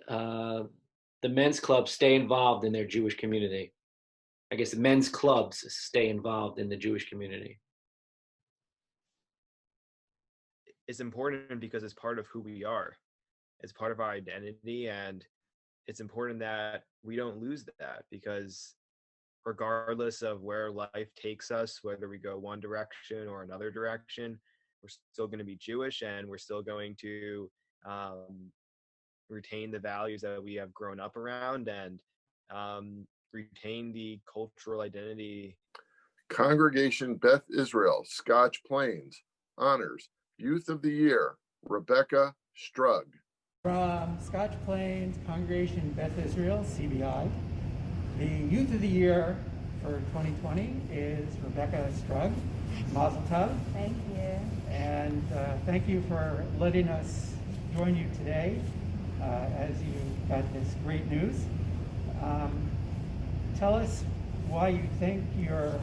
the men's clubs stay involved in their Jewish community? I guess the men's clubs stay involved in the Jewish community. It's important because it's part of who we are. It's part of our identity, and it's important that we don't lose that, because regardless of where life takes us, whether we go one direction or another direction, we're still going to be Jewish, and we're still going to retain the values that we have grown up around, and retain the cultural identity. Congregation Beth Israel, Scotch Plains, honors Youth of the Year, Rebecca Strug. From Scotch Plains, Congregation Beth Israel, CBI. The Youth of the Year for 2020 is Rebecca Strug. Mazel tov. Thank you. And thank you for letting us join you today as you got this great news. Tell us why you think you're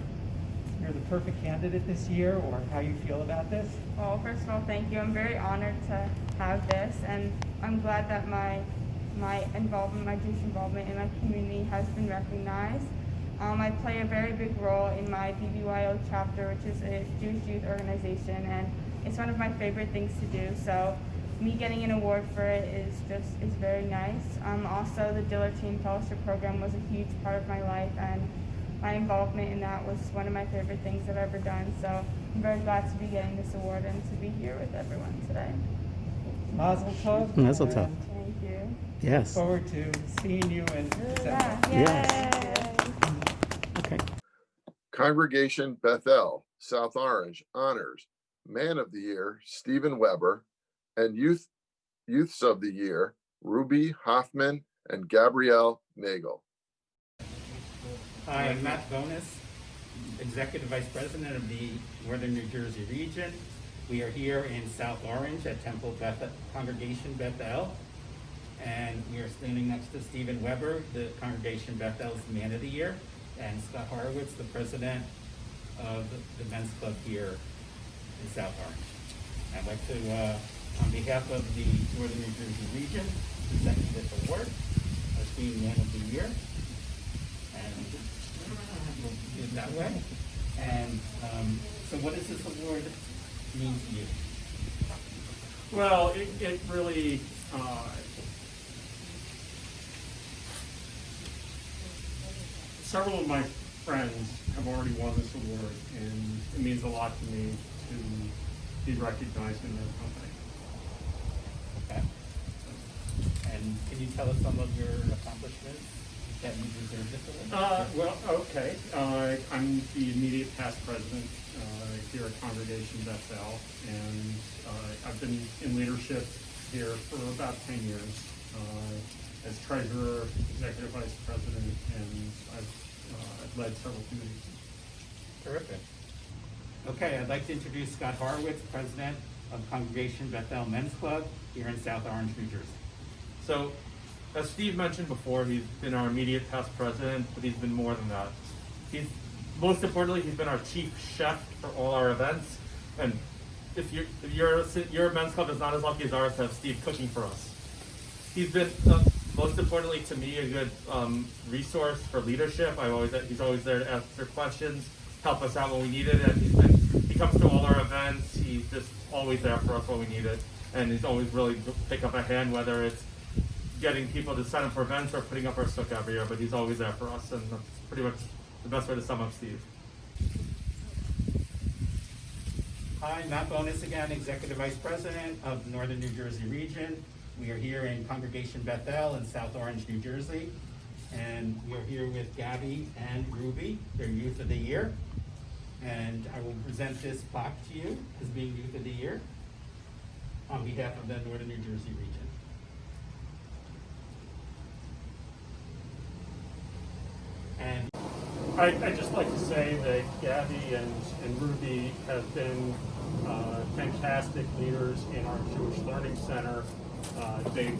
the perfect candidate this year, or how you feel about this. Well, first of all, thank you. I'm very honored to have this, and I'm glad that my involvement, my Jewish involvement in my community has been recognized. I play a very big role in my BBYO chapter, which is a Jewish youth organization, and it's one of my favorite things to do. So me getting an award for it is very nice. Also, the Diller Teen Fellowship Program was a huge part of my life, and my involvement in that was one of my favorite things I've ever done. So I'm very glad to be getting this award and to be here with everyone today. Mazel tov. Mazel tov. Thank you. Yes. Look forward to seeing you in December. Yes. Okay. Congregation Bethel, South Orange honors Man of the Year, Stephen Weber, and Youths of the Year, Ruby Hoffman and Gabrielle Nagel. Hi, I'm Matt Bonis, Executive Vice President of the Northern New Jersey region. We are here in South Orange at Temple Congregation Bethel, and we are standing next to Stephen Weber, the Congregation Bethel's Man of the Year, and Scott Horowitz, the President of the Men's Club here in South Orange. I'd like to, on behalf of the Northern New Jersey region, present this award as being Man of the Year. And we'll do it that way. And so what does this award mean to you? Well, it really several of my friends have already won this award, and it means a lot to me to be recognized in their company. Okay. And can you tell us some of your accomplishments that you deserve this award? Well, okay. I'm the immediate past president here at Congregation Bethel, and I've been in leadership here for about 10 years as treasurer, executive vice president, and I've led several committees. Terrific. Okay, I'd like to introduce Scott Horowitz, President of Congregation Bethel Men's Club here in South Orange, New Jersey. So, as Steve mentioned before, he's been our immediate past president, but he's been more than that. Most importantly, he's been our chief chef for all our events. And if your men's club is not as lucky as ours to have Steve cooking for us. He's been, most importantly to me, a good resource for leadership. He's always there to answer questions, help us out when we need it, and he comes to all our events. He's just always there for us when we need it, and he's always really pick up a hand, whether it's getting people to sign up for events or putting up our stuff every year, but he's always there for us, and that's pretty much the best way to sum up Steve. Hi, Matt Bonis again, Executive Vice President of the Northern New Jersey region. We are here in Congregation Bethel in South Orange, New Jersey, and we are here with Gabby and Ruby, their Youth of the Year. And I will present this plaque to you as being Youth of the Year on behalf of the Northern New Jersey region. And I'd just like to say that Gabby and Ruby have been fantastic leaders in our Jewish Learning Center. They've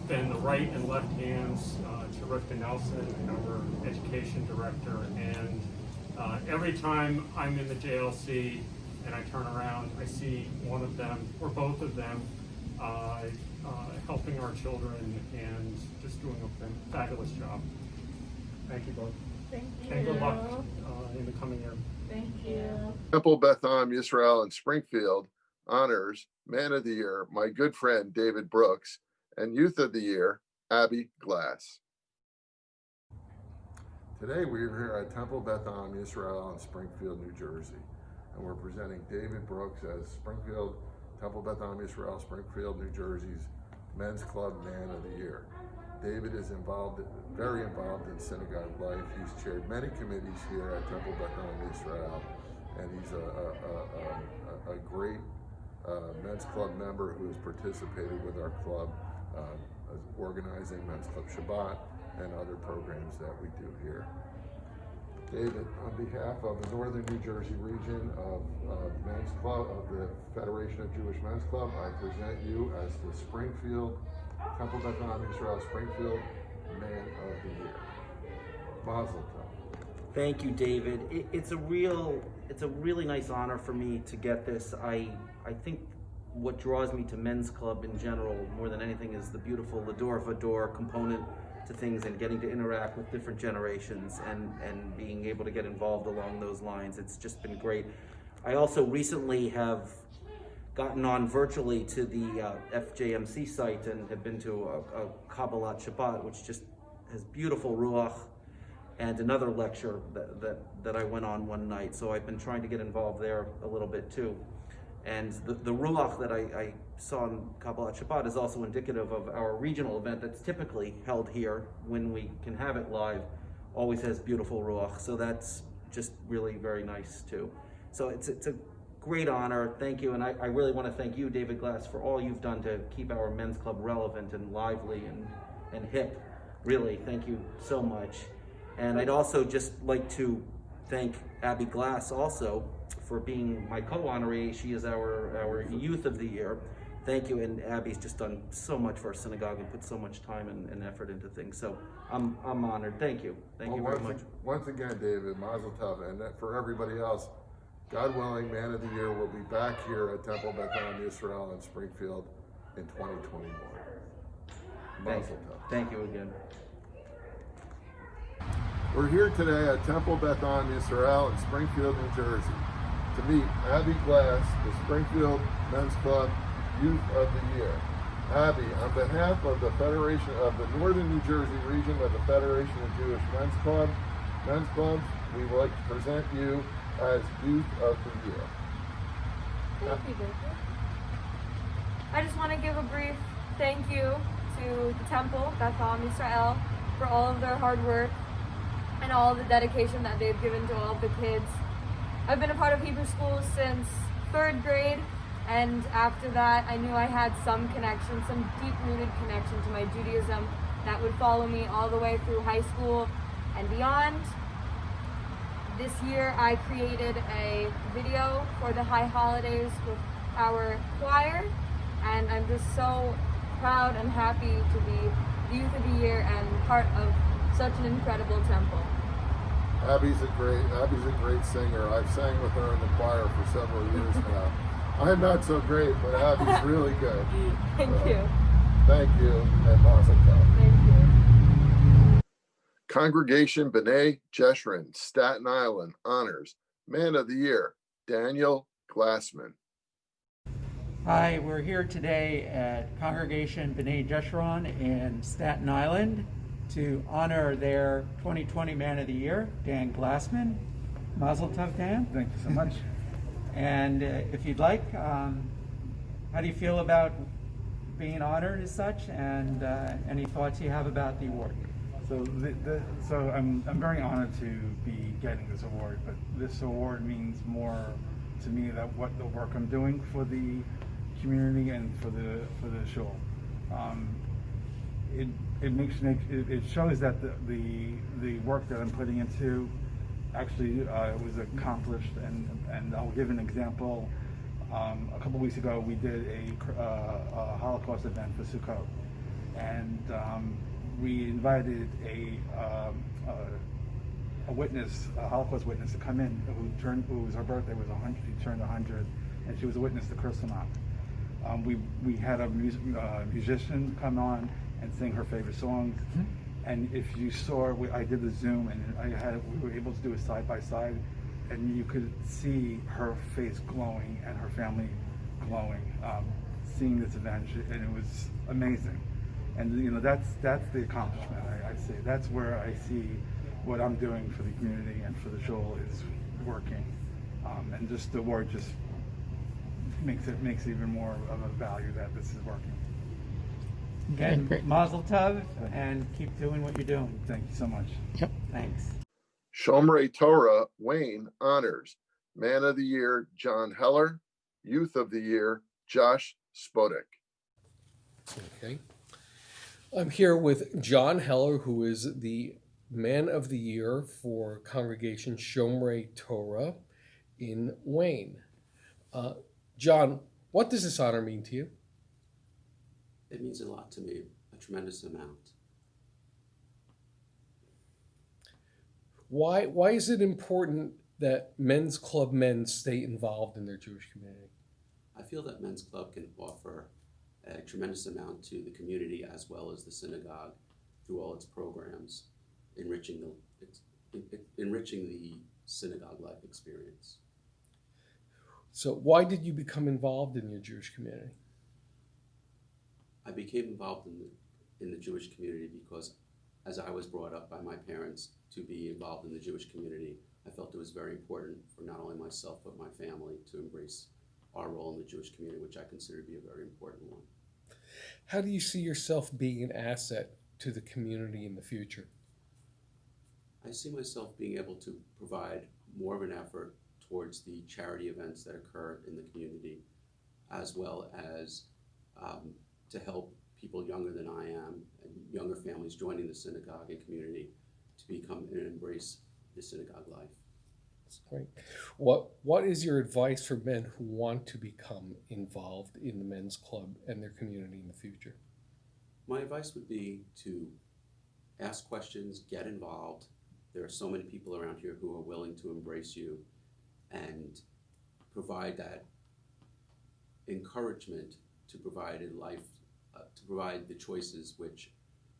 been the right and left hands to Rivka Nelson, our education director, and every time I'm in the JLC and I turn around, I see one of them or both of them helping our children and just doing a fabulous job. Thank you both. Thank you. And good luck in the coming year. Thank you. Temple Beth Am Yisrael in Springfield honors Man of the Year, my good friend David Brooks, and Youth of the Year, Abby Glass. Today we are here at Temple Beth Am Yisrael in Springfield, New Jersey, and we're presenting David Brooks as Temple Beth Am Yisrael, Springfield, New Jersey's Men's Club Man of the Year. David is very involved in synagogue life. He's chaired many committees here at Temple Beth Am Yisrael, and he's a great Men's Club member who has participated with our club organizing Men's Club Shabbat and other programs that we do here. David, on behalf of the Northern New Jersey region of Men's Club, of the Federation of Jewish Men's Club, I present you as the Springfield Temple Beth Am Yisrael Springfield Man of the Year. Mazel tov. Thank you, David. It's a really nice honor for me to get this. I think what draws me to Men's Club in general, more than anything, is the beautiful Lador Vador component to things and getting to interact with different generations and being able to get involved along those lines. It's just been great. I also recently have gotten on virtually to the FJMC site and have been to a Kabbalat Shabbat, which just has beautiful ruach, and another lecture that I went on one night. So I've been trying to get involved there a little bit too. And the Ruach that I saw in Kabbalat Shabbat is also indicative of our regional event that's typically held here when we can have it live, always has beautiful Ruach. So that's just really very nice too. So it's a great honor. Thank you. And I really want to thank you, David Glass, for all you've done to keep our men's club relevant and lively and hip. Really, thank you so much. And I'd also just like to thank Abby Glass also for being my co-honoree. She is our Youth of the Year. Thank you, and Abby's just done so much for our synagogue and put so much time and effort into things. So I'm honored. Thank you. Thank you very much. Once again, David, Mazel Tov, and for everybody else, God willing, Man of the Year will be back here at Temple Beth Am Yisrael in Springfield in 2021. Mazel Tov. Thank you again. We're here today at Temple Beth Am Yisrael in Springfield, New Jersey, to meet Abby Glass, the Springfield Men's Club Youth of the Year. Abby, on behalf of the Federation of the Northern New Jersey region of the Federation of Jewish Men's Clubs, we would like to present you as Youth of the Year. Thank you, David. I just want to give a brief thank you to the Temple, Beth Am Yisrael, for all of their hard work and all of the dedication that they've given to all of the kids. I've been a part of Hebrew school since 3rd grade, and after that I knew I had some connection, some deep-rooted connection to my Judaism that would follow me all the way through high school and beyond. This year I created a video for the high holidays with our choir, and I'm just so proud and happy to be the Youth of the Year and part of such an incredible temple. Abby's a great singer. I've sang with her in the choir for several years now. I'm not so great, but Abby's really good. Thank you. Thank you, and Mazel Tov. Thank you. Congregation B'nai Jeshurun, Staten Island, honors Man of the Year, Daniel Glassman. Hi, we're here today at Congregation B'nai Jeshurun in Staten Island to honor their 2020 Man of the Year, Dan Glassman. Mazel Tov, Dan. Thank you so much. And if you'd like, how do you feel about being honored as such, and any thoughts you have about the award? So I'm very honored to be getting this award, but this award means more to me that what the work I'm doing for the community and for the shul. It shows that the work that I'm putting into actually was accomplished, and I'll give an example. A couple weeks ago we did a Holocaust event for Sukkot, and we invited a witness, a Holocaust witness, to come in who was her birthday was 100. She turned 100, and she was a witness to Kristallnacht. We had a musician come on and sing her favorite songs. Mm-hmm. And if you saw, I did the Zoom, and we were able to do it side by side, and you could see her face glowing and her family glowing, seeing this event, and it was amazing. And that's the accomplishment. I say that's where I see what I'm doing for the community and for the shul is working, and just the word just makes even more of a value that this is working. Again, Mazel Tov, and keep doing what you're doing. Thank you so much. Yep. Thanks. Shomrei Torah, Wayne, honors Man of the Year, John Heller, Youth of the Year, Josh Spodek. Okay. I'm here with John Heller, who is the Man of the Year for Congregation Shomrei Torah in Wayne. John, what does this honor mean to you? It means a lot to me, a tremendous amount. Why is it important that men's club men stay involved in their Jewish community? I feel that men's club can offer a tremendous amount to the community as well as the synagogue through all its programs, enriching the synagogue life experience. So why did you become involved in your Jewish community? I became involved in the Jewish community because as I was brought up by my parents to be involved in the Jewish community, I felt it was very important for not only myself but my family to embrace our role in the Jewish community, which I consider to be a very important one. How do you see yourself being an asset to the community in the future? I see myself being able to provide more of an effort towards the charity events that occur in the community, as well as to help people younger than I am and younger families joining the synagogue and community to become and embrace the synagogue life. That's great. What is your advice for men who want to become involved in the men's club and their community in the future? My advice would be to ask questions, get involved. There are so many people around here who are willing to embrace you and provide that encouragement to provide a life, to provide the choices which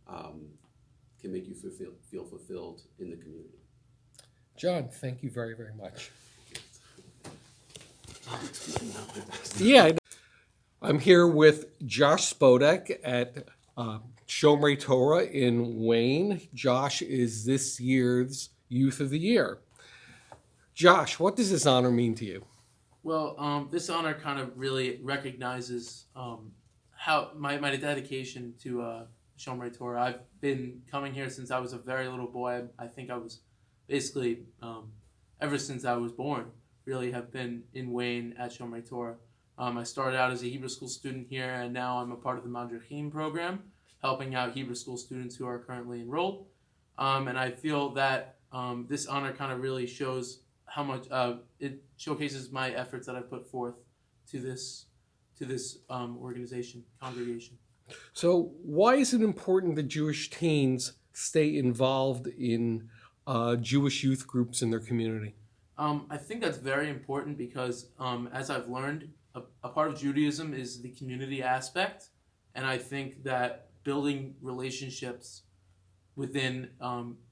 can make you feel fulfilled in the community. John, thank you very, very much. Yeah, I'm here with Josh Spodek at Shomrei Torah in Wayne. Josh is this year's Youth of the Year. Josh, what does this honor mean to you? Well, this honor kind of really recognizes how my dedication to Shomrei Torah. I've been coming here since I was a very little boy. I think I was basically, ever since I was born, really have been in Wayne at Shomrei Torah. I started out as a Hebrew school student here, and now I'm a part of the Madrichim program, helping out Hebrew school students who are currently enrolled. And I feel that this honor kind of really shows how much it showcases my efforts that I've put forth to this organization, congregation. So why is it important that Jewish teens stay involved in Jewish youth groups in their community? I think that's very important because, as I've learned, a part of Judaism is the community aspect, and I think that building relationships within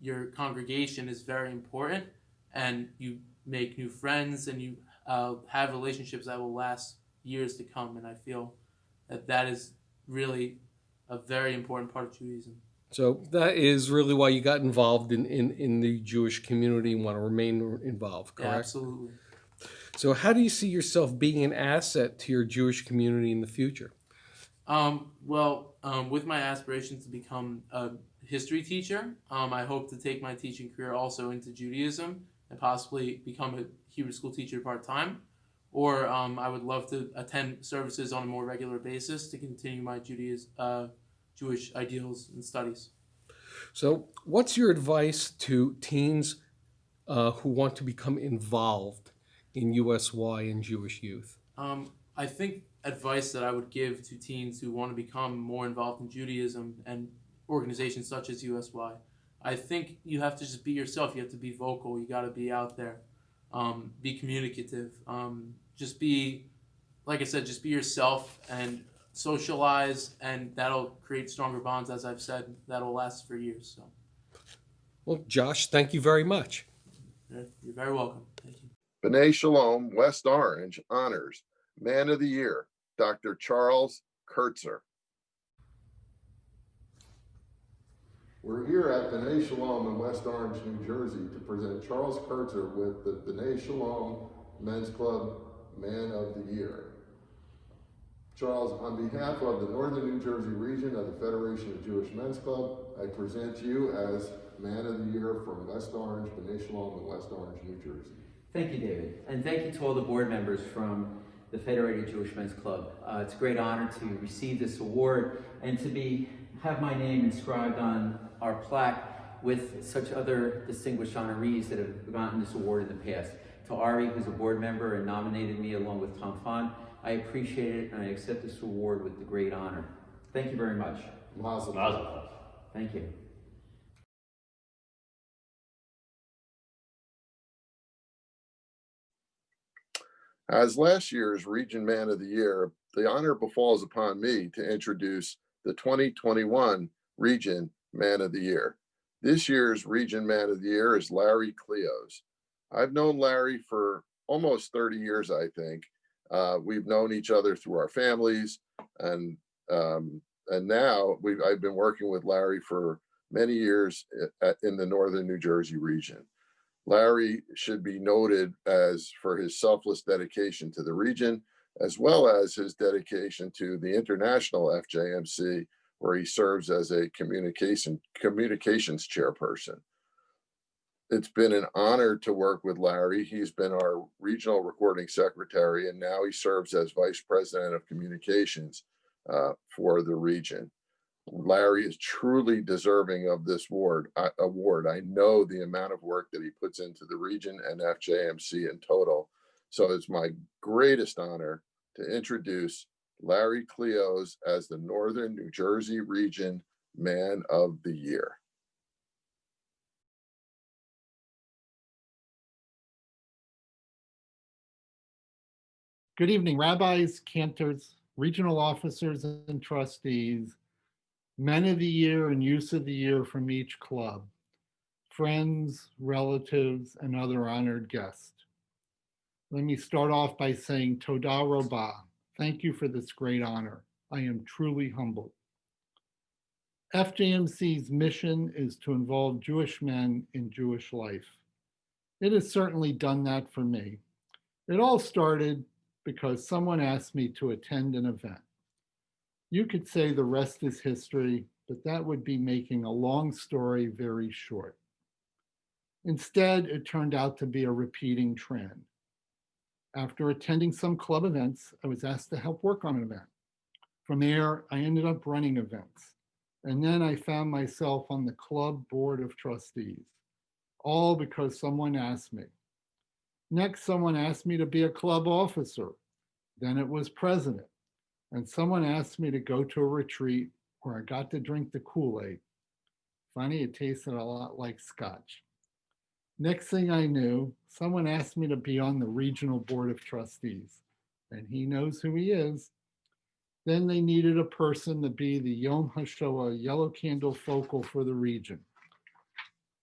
your congregation is very important, and you make new friends and you have relationships that will last years to come, and I feel that that is really a very important part of Judaism. So that is really why you got involved in the Jewish community and want to remain involved, correct? Yeah, absolutely. So how do you see yourself being an asset to your Jewish community in the future? With my aspirations to become a history teacher, I hope to take my teaching career also into Judaism and possibly become a Hebrew school teacher part-time. Or I would love to attend services on a more regular basis to continue my Jewish ideals and studies. So what's your advice to teens who want to become involved in USY and Jewish youth? I think advice that I would give to teens who want to become more involved in Judaism and organizations such as USY, I think you have to just be yourself. You have to be vocal. You got to be out there. Be communicative. Just be, like I said, just be yourself and socialize, and that'll create stronger bonds, as I've said, that'll last for years. So. Well, Josh, thank you very much. You're very welcome. Thank you. B'nai Shalom, West Orange honors Man of the Year, Dr. Charles Kurtzer. We're here at B'nai Shalom in West Orange, New Jersey to present Charles Kurtzer with the B'nai Shalom Men's Club Man of the Year. Charles, on behalf of the Northern New Jersey region of the Federation of Jewish Men's Club, I present you as Man of the Year from West Orange, B'nai Shalom in West Orange, New Jersey. Thank you, David. And thank you to all the board members from the Federated Jewish Men's Club. It's a great honor to receive this award and to have my name inscribed on our plaque with such other distinguished honorees that have gotten this award in the past. To Ari, who's a board member and nominated me along with Tom Fon, I appreciate it and I accept this award with the great honor. Thank you very much. Mazel tov. Thank you. As last year's Region Man of the Year, the honor befalls upon me to introduce the 2021 Region Man of the Year. This year's Region Man of the Year is Larry Cleos. I've known Larry for almost 30 years, I think. We've known each other through our families, and now I've been working with Larry for many years in the northern New Jersey region. Larry should be noted as for his selfless dedication to the region, as well as his dedication to the international FJMC, where he serves as a communications chairperson. It's been an honor to work with Larry. He's been our regional recording secretary, and now he serves as vice president of communications for the region. Larry is truly deserving of this award. I know the amount of work that he puts into the region and FJMC in total. So it's my greatest honor to introduce Larry Cleos as the Northern New Jersey Region Man of the Year. Good evening, rabbis, cantors, regional officers and trustees, men of the year and youth of the year from each club, friends, relatives, and other honored guests. Let me start off by saying Toda Rabah. Thank you for this great honor. I am truly humbled. FJMC's mission is to involve Jewish men in Jewish life. It has certainly done that for me. It all started because someone asked me to attend an event. You could say the rest is history, but that would be making a long story very short. Instead, it turned out to be a repeating trend. After attending some club events, I was asked to help work on an event. From there, I ended up running events. And then I found myself on the club board of trustees, all because someone asked me. Next, someone asked me to be a club officer. Then it was president. And someone asked me to go to a retreat where I got to drink the Kool-Aid. Funny, it tasted a lot like scotch. Next thing I knew, someone asked me to be on the regional board of trustees, and he knows who he is. Then they needed a person to be the Yom HaShoah Yellow Candle focal for the region.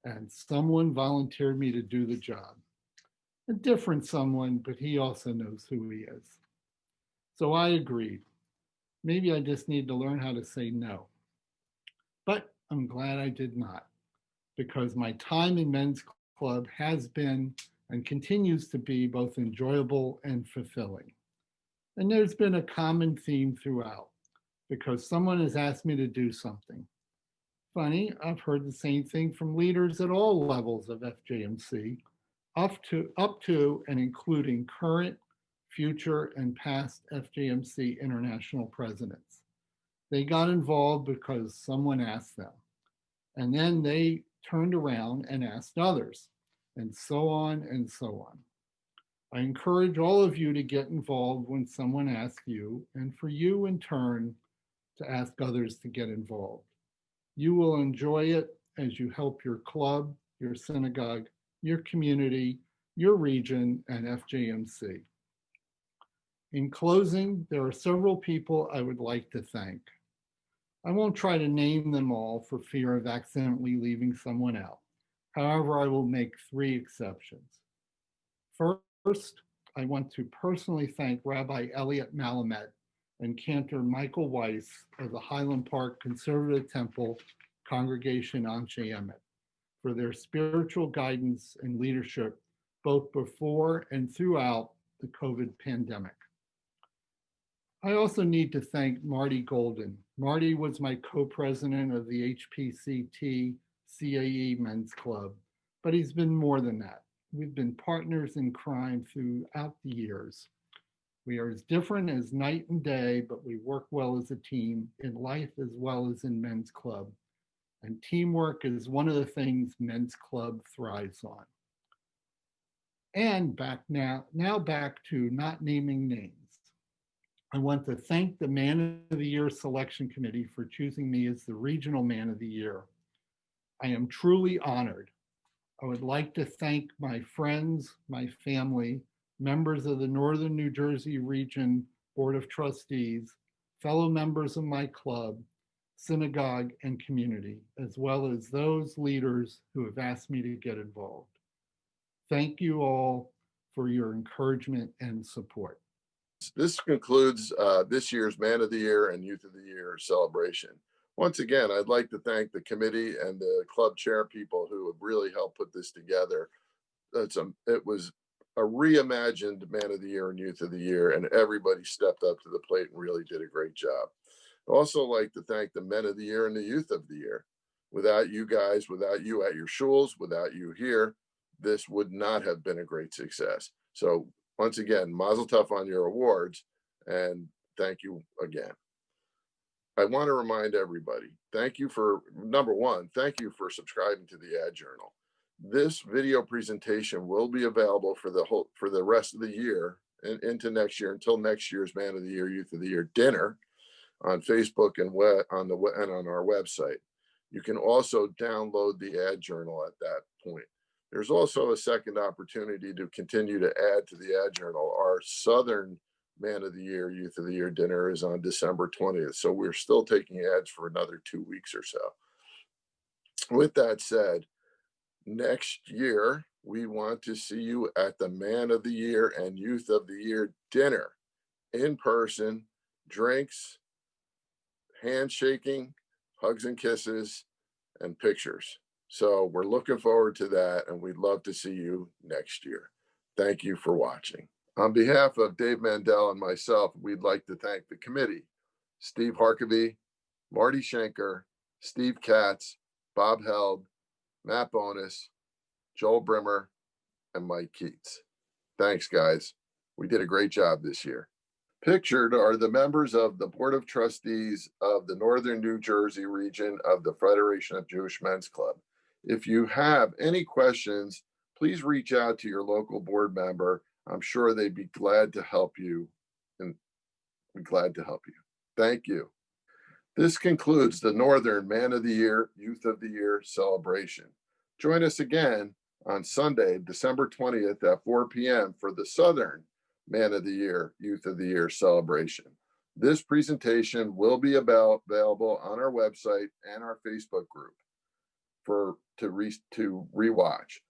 And someone volunteered me to do the job. A different someone, but he also knows who he is. So I agreed. Maybe I just need to learn how to say no. But I'm glad I did not, because my time in men's club has been and continues to be both enjoyable and fulfilling. And there's been a common theme throughout, because someone has asked me to do something. Funny, I've heard the same thing from leaders at all levels of FJMC, up to and including current, future, and past FJMC international presidents. They got involved because someone asked them. And then they turned around and asked others, and so on and so on. I encourage all of you to get involved when someone asks you, and for you in turn to ask others to get involved. You will enjoy it as you help your club, your synagogue, your community, your region, and FJMC. In closing, there are several people I would like to thank. I won't try to name them all for fear of accidentally leaving someone out. However, I will make 3 exceptions. First, I want to personally thank Rabbi Elliot Malamet and Cantor Michael Weiss of the Highland Park Conservative Temple Congregation Anshe Emet for their spiritual guidance and leadership both before and throughout the COVID pandemic. I also need to thank Marty Golden. Marty was my co-president of the HPCT CAE Men's Club, but he's been more than that. We've been partners in crime throughout the years. We are as different as night and day, but we work well as a team in life as well as in men's club. And teamwork is one of the things men's club thrives on. And now back to not naming names. I want to thank the Man of the Year Selection Committee for choosing me as the Regional Man of the Year. I am truly honored. I would like to thank my friends, my family, members of the Northern New Jersey Region Board of Trustees, fellow members of my club, synagogue, and community, as well as those leaders who have asked me to get involved. Thank you all for your encouragement and support. This concludes this year's Man of the Year and Youth of the Year celebration. Once again, I'd like to thank the committee and the club chair people who have really helped put this together. It was a reimagined Man of the Year and Youth of the Year, and everybody stepped up to the plate and really did a great job. I'd also like to thank the Men of the Year and the Youth of the Year. Without you guys, without you at your shuls, without you here, this would not have been a great success. So once again, mazel tov on your awards, and thank you again. I want to remind everybody, thank you for, number one, thank you for subscribing to the Ad Journal. This video presentation will be available for the rest of the year and into next year until next year's Man of the Year, Youth of the Year dinner on Facebook and on our website. You can also download the Ad Journal at that point. There's also a second opportunity to continue to add to the Ad Journal. Our Southern Man of the Year, Youth of the Year dinner is on December 20th. So we're still taking ads for another 2 weeks or so. With that said, next year, we want to see you at the Man of the Year and Youth of the Year dinner in person, drinks, handshaking, hugs and kisses, and pictures. So we're looking forward to that, and we'd love to see you next year. Thank you for watching. On behalf of Dave Mandel and myself, we'd like to thank the committee, Steve Harkavy, Marty Schenker, Steve Katz, Bob Held, Matt Bonus, Joel Brimmer, and Mike Keats. Thanks, guys. We did a great job this year. Pictured are the members of the Board of Trustees of the Northern New Jersey region of the Federation of Jewish Men's Club. If you have any questions, please reach out to your local board member. I'm sure they'd be glad to help you and be glad to help you. Thank you. This concludes the Northern Man of the Year, Youth of the Year celebration. Join us again on Sunday, December 20th at 4 p.m. for the Southern Man of the Year, Youth of the Year celebration. This presentation will be available on our website and our Facebook group to rewatch.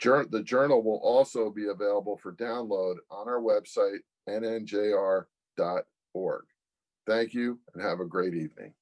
The journal will also be available for download on our website, NNJR.org. Thank you and have a great evening.